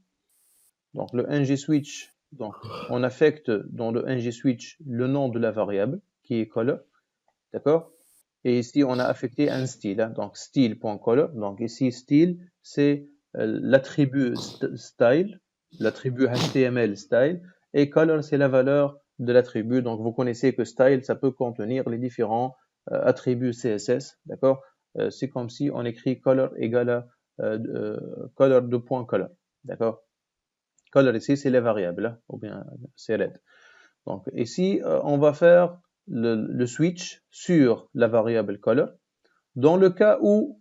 Donc, le ngSwitch, donc, on affecte dans le ngSwitch le nom de la variable qui est color, d'accord? Et ici, on a affecté un style, hein, donc style.color. Donc, ici, style, c'est l'attribut style, l'attribut HTML style, et color, c'est la valeur de l'attribut. Donc, vous connaissez que style, ça peut contenir les différents attributs CSS, d'accord? C'est comme si on écrit color égale à color de point color, d'accord? Color ici, c'est les variables, hein, ou bien c'est red. Donc ici, on va faire le switch sur la variable color. Dans le cas où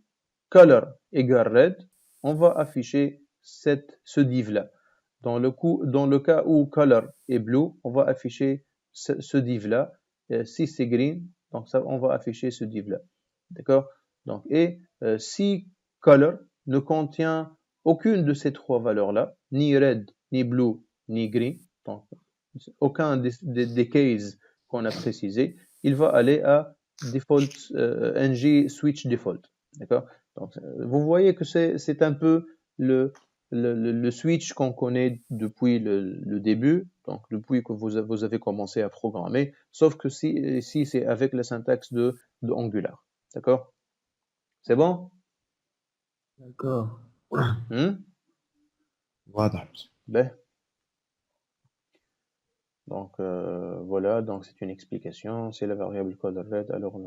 color égale red, on va afficher ce div-là. Dans le cas où color est blue, on va afficher ce div-là. Si c'est green, donc ça, on va afficher ce div-là. D'accord? Donc, et si color ne contient aucune de ces trois valeurs-là, ni red, ni blue, ni green, donc aucun des cases qu'on a précisé, il va aller à default ng switch default. D'accord? Donc, vous voyez que c'est un peu le switch qu'on connaît depuis le début, donc depuis que vous avez commencé à programmer, sauf que si c'est avec la syntaxe de Angular. D'accord? C'est bon? D'accord. واضح. Ben. Donc voilà, donc c'est une explication, c'est la variable colorRed. Alors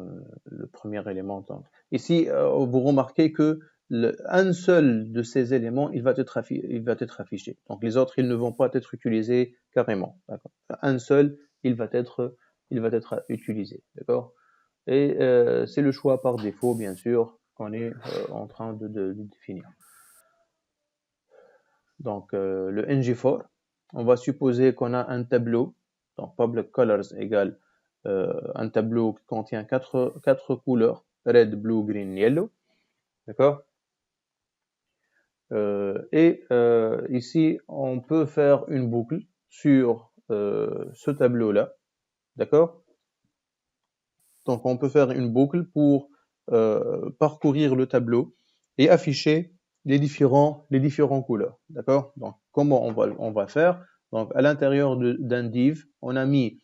le premier élément. Donc, ici, vous remarquez que un seul de ces éléments, il va être affiché. Donc les autres, ils ne vont pas être utilisés carrément. Un seul, il va être utilisé. D'accord? Et c'est le choix par défaut, bien sûr, qu'on est en train de définir. Donc le ngFor, on va supposer qu'on a un tableau. Donc public colors égale un tableau qui contient quatre couleurs, red, blue, green, yellow. D'accord? Et ici, on peut faire une boucle sur ce tableau-là. D'accord? Donc on peut faire une boucle pour parcourir le tableau et afficher les différents couleurs. D'accord? Donc comment on va faire? Donc à l'intérieur d'un div, on a mis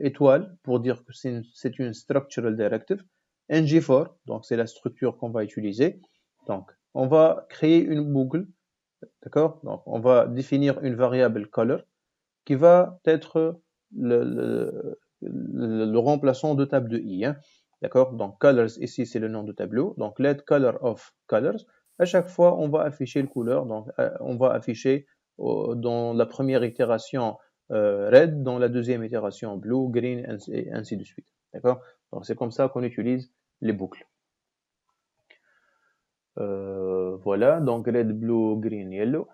étoile pour dire que c'est une structural directive. ngFor, donc c'est la structure qu'on va utiliser. Donc on va créer une boucle. D'accord? Donc on va définir une variable color qui va être le remplaçant de table de i. Hein. D'accord? Donc colors ici c'est le nom de tableau. Donc let color of colors. À chaque fois on va afficher le couleur. Donc on va afficher dans la première itération red, dans la deuxième itération blue, green, et ainsi de suite. D'accord? Donc c'est comme ça qu'on utilise les boucles. Voilà, donc red, blue, green, yellow.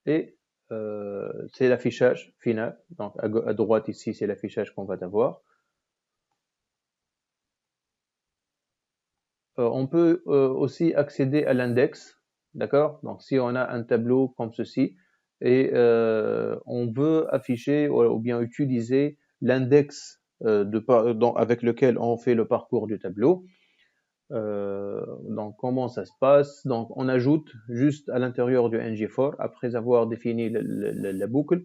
Et c'est l'affichage final. Donc à droite ici, c'est l'affichage qu'on va avoir. On peut aussi accéder à l'index, d'accord? Donc si on a un tableau comme ceci et on veut afficher ou bien utiliser l'index avec lequel on fait le parcours du tableau. Donc comment ça se passe? Donc on ajoute juste à l'intérieur du ngFor, après avoir défini la boucle,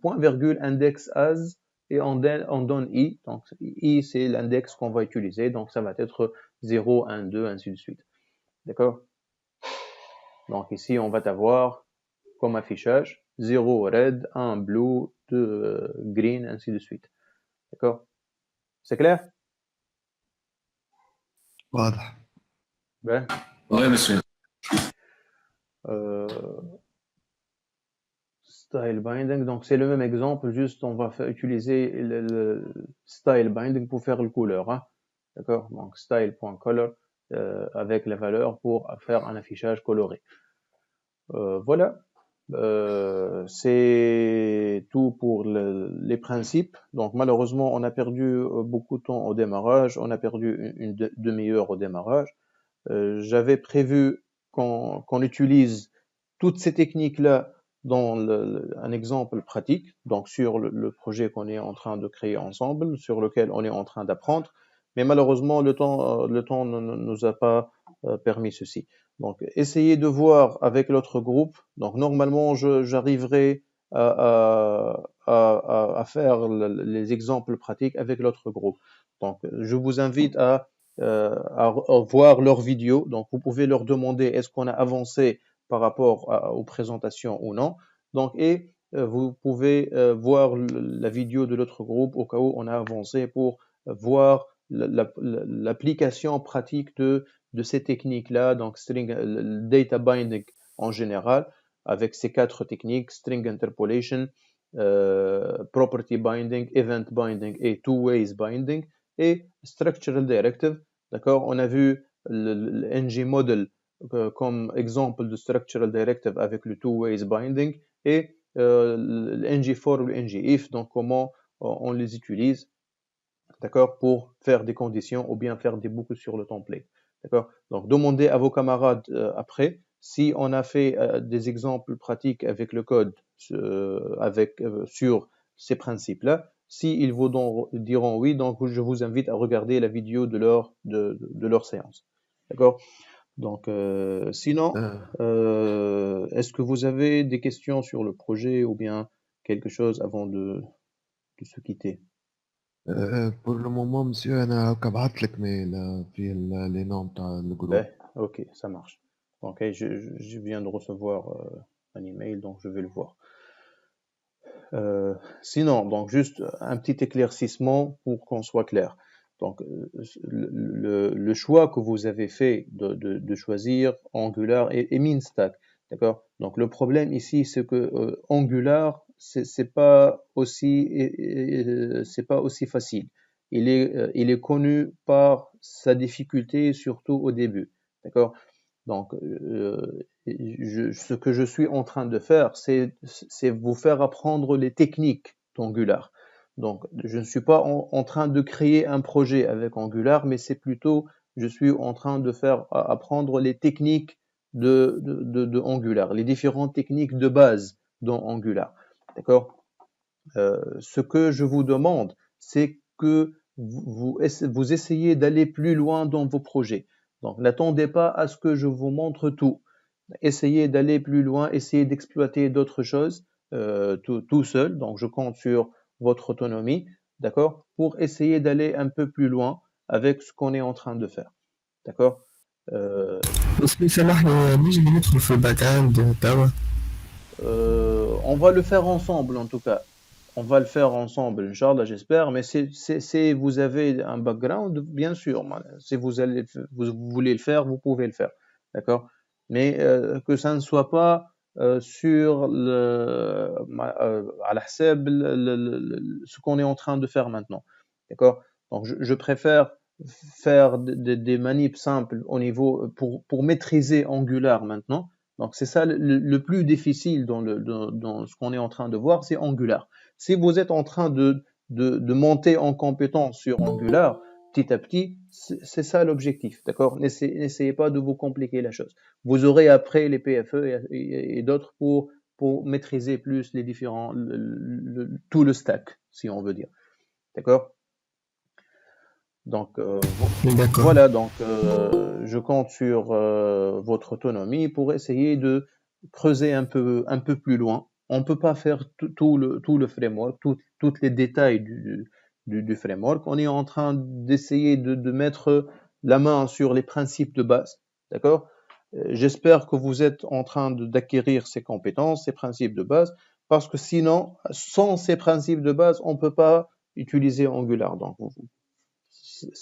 point virgule index as, et on donne i. Donc i c'est l'index qu'on va utiliser, donc ça va être 0, 1, 2, ainsi de suite. D'accord? Donc ici on va avoir comme affichage 0 red, 1 blue, 2 green, ainsi de suite. D'accord? C'est clair? واضح. Ben. Oui, monsieur. Style binding, donc c'est le même exemple, juste on va utiliser le style binding pour faire le couleur. Hein. D'accord? Donc style.color avec la valeur pour faire un affichage coloré. Voilà. C'est tout pour les principes. Donc malheureusement, on a perdu beaucoup de temps au démarrage. On a perdu une demi-heure au démarrage. J'avais prévu qu'on utilise toutes ces techniques-là dans un exemple pratique, donc sur le projet qu'on est en train de créer ensemble, sur lequel on est en train d'apprendre. Mais malheureusement, le temps ne nous a pas permis ceci. Donc, essayez de voir avec l'autre groupe. Donc, normalement, j'arriverai à faire les exemples pratiques avec l'autre groupe. Donc, je vous invite à voir leurs vidéos. Donc, vous pouvez leur demander est-ce qu'on a avancé par rapport aux présentations ou non. Donc, et vous pouvez voir la vidéo de l'autre groupe au cas où on a avancé pour voir l'application pratique de ces techniques-là, donc string data binding en général, avec ces 4 techniques, string interpolation, property binding, event binding et two-ways binding, et structural directive. D'accord? On a vu le ng model comme exemple de structural directive avec le two-ways binding et le ngFor ou le ngIf, donc comment on les utilise, d'accord, pour faire des conditions ou bien faire des boucles sur le template. D'accord? Donc demandez à vos camarades après si on a fait des exemples pratiques avec le code sur ces principes-là. Si ils vous diront oui, donc je vous invite à regarder la vidéo de leur séance. D'accord? Donc, sinon, آه، est-ce que vous avez des questions sur le projet ou bien quelque chose avant de se quitter? pour le moment monsieur انا هكا بعت لك ميل فيه لي نوم تاع الجروب. Ben, ok, ça marche. Ok, je viens de recevoir un email, donc je vais le voir. Sinon, donc juste un petit éclaircissement pour qu'on soit clair. Donc, le choix que vous avez fait de choisir Angular et MinStack, d'accord? Donc, le problème ici, c'est que Angular, c'est pas aussi facile. Il est connu par sa difficulté, surtout au début, d'accord? Donc, ce que je suis en train de faire, c'est vous faire apprendre les techniques d'Angular. Donc, je ne suis pas en train de créer un projet avec Angular, mais c'est plutôt, je suis en train de faire apprendre les techniques de Angular, les différentes techniques de base dans Angular. D'accord? Ce que je vous demande, c'est que vous essayez d'aller plus loin dans vos projets. Donc, n'attendez pas à ce que je vous montre tout. Essayez d'aller plus loin, essayez d'exploiter d'autres choses tout seul. Donc, je compte sur votre autonomie, d'accord, pour essayer d'aller un peu plus loin avec ce qu'on est en train de faire. D'accord? بس سامحني نجي ندخل في الباك اند توا. On va le faire ensemble, en tout cas. On va le faire ensemble, Inch'Allah, j'espère. Mais si vous avez un background, bien sûr, si vous voulez le faire, vous pouvez le faire. D'accord? Mais que ça ne soit pas sur à la حساب ce qu'on est en train de faire maintenant. D'accord? Donc, je préfère faire des manips simples au niveau pour maîtriser Angular maintenant. Donc, c'est ça le plus difficile dans ce qu'on est en train de voir, c'est Angular. Si vous êtes en train de monter en compétence sur Angular, petit à petit, c'est ça l'objectif, d'accord? N'essayez pas de vous compliquer la chose. Vous aurez après les PFE et d'autres pour maîtriser plus les différents, tout le stack, si on veut dire, d'accord? Donc, voilà, donc je compte sur votre autonomie pour essayer de creuser un peu plus loin. On ne peut pas faire tout le framework, tous les détails du framework. On est en train d'essayer de mettre la main sur les principes de base, d'accord? J'espère que vous êtes en train d'acquérir ces compétences, ces principes de base, parce que sinon, sans ces principes de base, on ne peut pas utiliser Angular. Donc,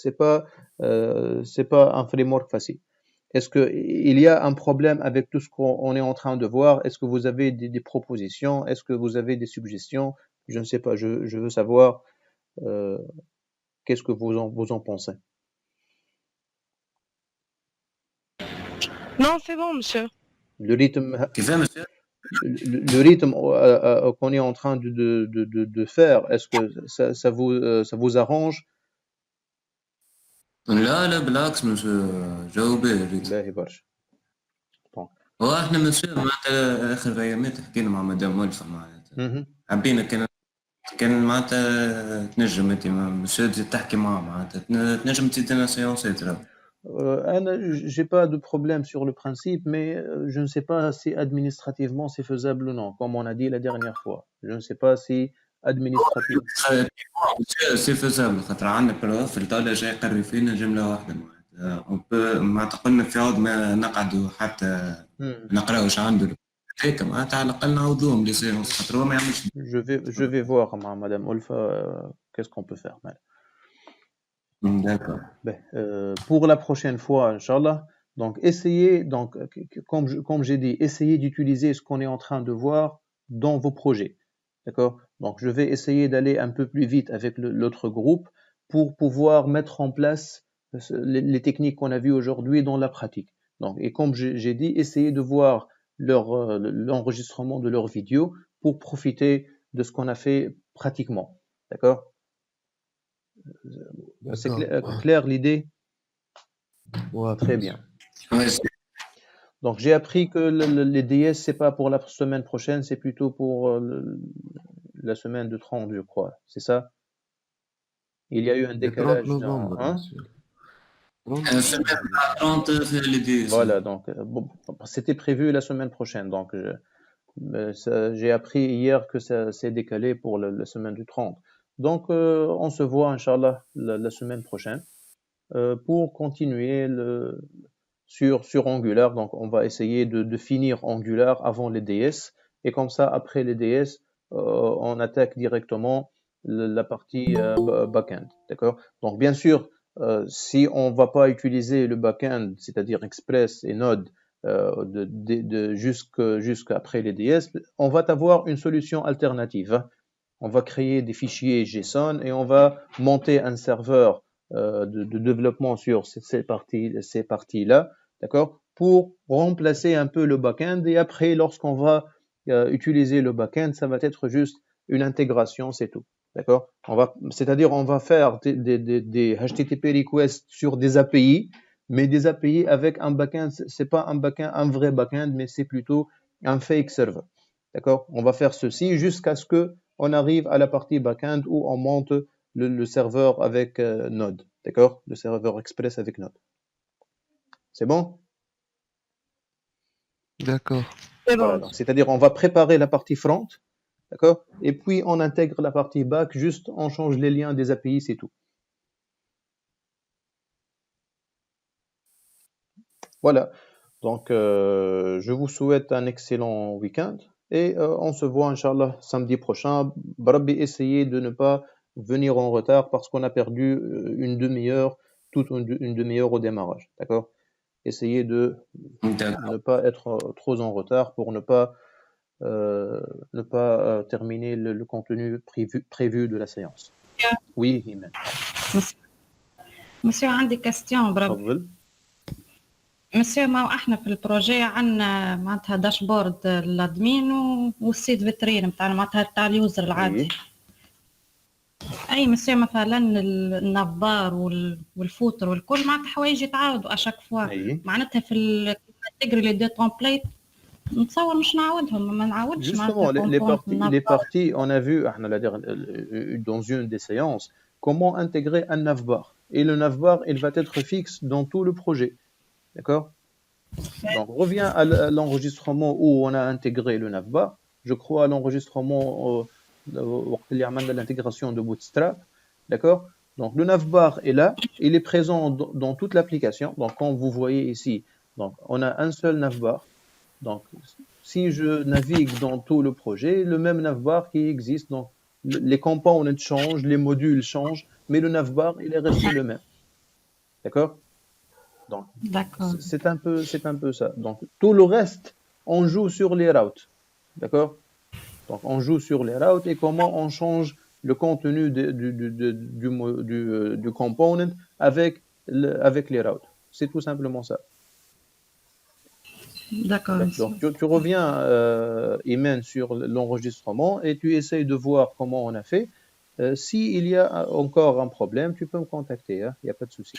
c'est pas un framework facile. Est-ce que il y a un problème avec tout ce qu'on est en train de voir? Est-ce que vous avez des propositions? Est-ce que vous avez des suggestions? Je ne sais pas. Je veux savoir qu'est-ce que vous en pensez. Non, c'est bon, monsieur. Le rythme, كيفاه مسيو؟ le rythme qu'on est en train de faire, est-ce que ça vous arrange? لا لا بالعكس مسيو، جو باهي الريتم. باهي برشا. Bon. هو احنا مسيو معناتها اخر ايامات حكينا مع مدام ولفة معناتها حبينا كان معناتها تنجم انت مسيو تزيد تحكي معاه معناتها تنجم تزيد لنا سيونسات راه. J'ai pas de problème sur le principe, mais je ne sais pas si administrativement c'est faisable ou non, comme on a dit la dernière fois. Je ne sais pas si administrativement. سي فيزابل خاطر عندنا في الطاولة جاي يقري فينا جملة واحدة معناتها معناتها قلنا في عود ما نقعدوا حتى نقراو واش عنده هيك معناتها على الأقل نعوضوهم لي سيونس خاطر هو ما يعملش. Je vais voir Madame Olfa qu'est-ce qu'on peut faire. D'accord. Pour la prochaine fois, Inch'Allah, donc essayez, donc comme j'ai dit, essayez d'utiliser ce qu'on est en train de voir dans vos projets. D'accord? Donc je vais essayer d'aller un peu plus vite avec l'autre groupe pour pouvoir mettre en place les techniques qu'on a vues aujourd'hui dans la pratique. Donc, et comme j'ai dit, essayez de voir l'enregistrement de leurs vidéos pour profiter de ce qu'on a fait pratiquement. D'accord? C'est clair l'idée? Ouais, très bien. Ouais, donc j'ai appris que les DS c'est pas pour la semaine prochaine, c'est plutôt pour la semaine de 30, je crois. C'est ça? Il y a eu un décalage. novembre, hein? semaine 30 في les DS. Voilà, donc bon, c'était prévu la semaine prochaine. Donc j'ai appris hier que ça s'est décalé pour la semaine du 30. Donc on se voit, Inch'Allah, la semaine prochaine pour continuer sur Angular. Donc on va essayer de finir Angular avant les DS. Et comme ça, après les DS, on attaque directement la partie back-end. D'accord? Donc bien sûr, si on ne va pas utiliser le back-end, c'est-à-dire Express et Node, jusqu'après les DS, on va avoir une solution alternative. On va créer des fichiers JSON et on va monter un serveur de développement sur ces parties-là, d'accord, pour remplacer un peu le back-end. Et après, lorsqu'on va utiliser le back-end, ça va être juste une intégration, c'est tout. D'accord? C'est-à-dire, on va faire des HTTP requests sur des API, mais des API avec un back-end. C'est pas un back-end, un vrai back-end, mais c'est plutôt un fake server. D'accord? On va faire ceci jusqu'à ce que on arrive à la partie back-end où on monte le serveur avec Node. D'accord? Le serveur Express avec Node. C'est bon? D'accord. Voilà, donc c'est-à-dire on va préparer la partie front, d'accord? Et puis on intègre la partie back, juste on change les liens des API, c'est tout. Voilà, donc je vous souhaite un excellent week-end et on se voit, Inch'Allah, samedi prochain. Barabbi, essayez de ne pas venir en retard parce qu'on a perdu une demi-heure, toute une demi-heure au démarrage, d'accord? Essayez de ne pas être trop en retard pour ne pas terminer le contenu prévu de la séance. Oui, Iman. مسيو عندي كاستيون بربي. تفضل. مسيو ما احنا في البروجي عندنا معناتها داشبورد الادمين والسيت فيترين نتاعنا معناتها تاع اليوزر العادي. اي مسيو مثلا النافبار والفوتر والكل معناتها حوايج يتعاودوا اشاك فوا. معناتها في تجري لي دو تمبليت نتصور مش نعاودهم ما نعاودش. Justement, les parties, on a vu dans une des séances comment intégrer un navbar. Et le navbar, il va être fixe dans tout le projet. D'accord? Donc, reviens à l'enregistrement où on a intégré le navbar. Je crois à l'enregistrement de l'intégration de Bootstrap. D'accord? Donc, le navbar est là. Il est présent dans toute l'application. Donc, comme vous voyez ici, donc, on a un seul navbar. Donc, si je navigue dans tout le projet, le même navbar qui existe, donc les components changent, les modules changent, mais le navbar, il est resté le même. D'accord? Donc, c'est un peu ça. Donc, tout le reste, on joue sur les routes. D'accord? Donc, on joue sur les routes et comment on change le contenu du component avec les routes. C'est tout simplement ça. D'accord. Donc, tu reviens, Iman, sur l'enregistrement et tu essayes de voir comment on a fait. S'il y a encore un problème, tu peux me contacter, il n'y a pas de souci.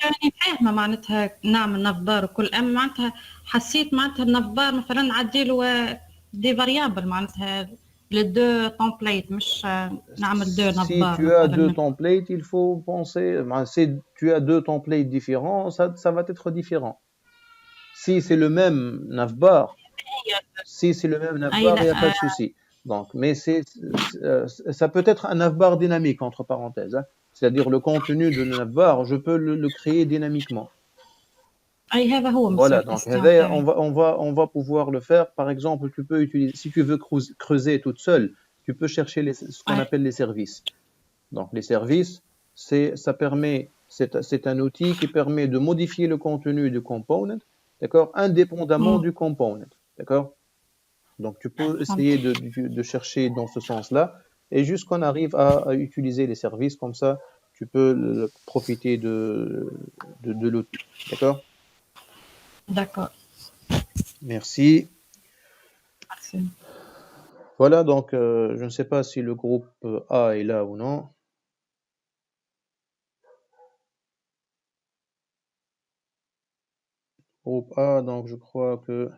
يعني فاهمة معناتها نعمل نافبار وكل أما معناتها حسيت معناتها النافبار مثلا عديله دي فاريابل معناتها les deux templates مش نعمل deux navbar. Si tu as deux templates, il faut penser, si tu as deux templates différents, ça va être différent. Si c'est le même navbar, il n'y a pas de souci. Donc, mais ça peut être un navbar dynamique, entre parenthèses. Hein. C'est-à-dire le contenu de navbar, je peux le créer dynamiquement. Voilà, donc on va pouvoir le faire. Par exemple, tu peux utiliser, si tu veux creuser toute seule, tu peux chercher ce qu'on appelle les services. Donc, les services, c'est un outil qui permet de modifier le contenu du component, d'accord, indépendamment du component, d'accord. Donc, tu peux essayer de chercher dans ce sens-là et jusqu'on arrive à utiliser les services comme ça, tu peux profiter de l'outil, d'accord. D'accord. Merci. Voilà, donc je ne sais pas si le groupe A est là ou non. Groupe A, donc je crois que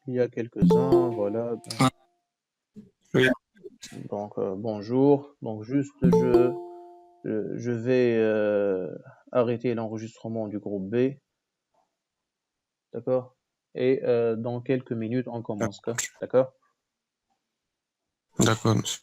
il y a quelques-uns, voilà. Donc bonjour. Donc juste je vais arrêter l'enregistrement du groupe B. D'accord? Et dans quelques minutes, on commence. D'accord? D'accord, monsieur.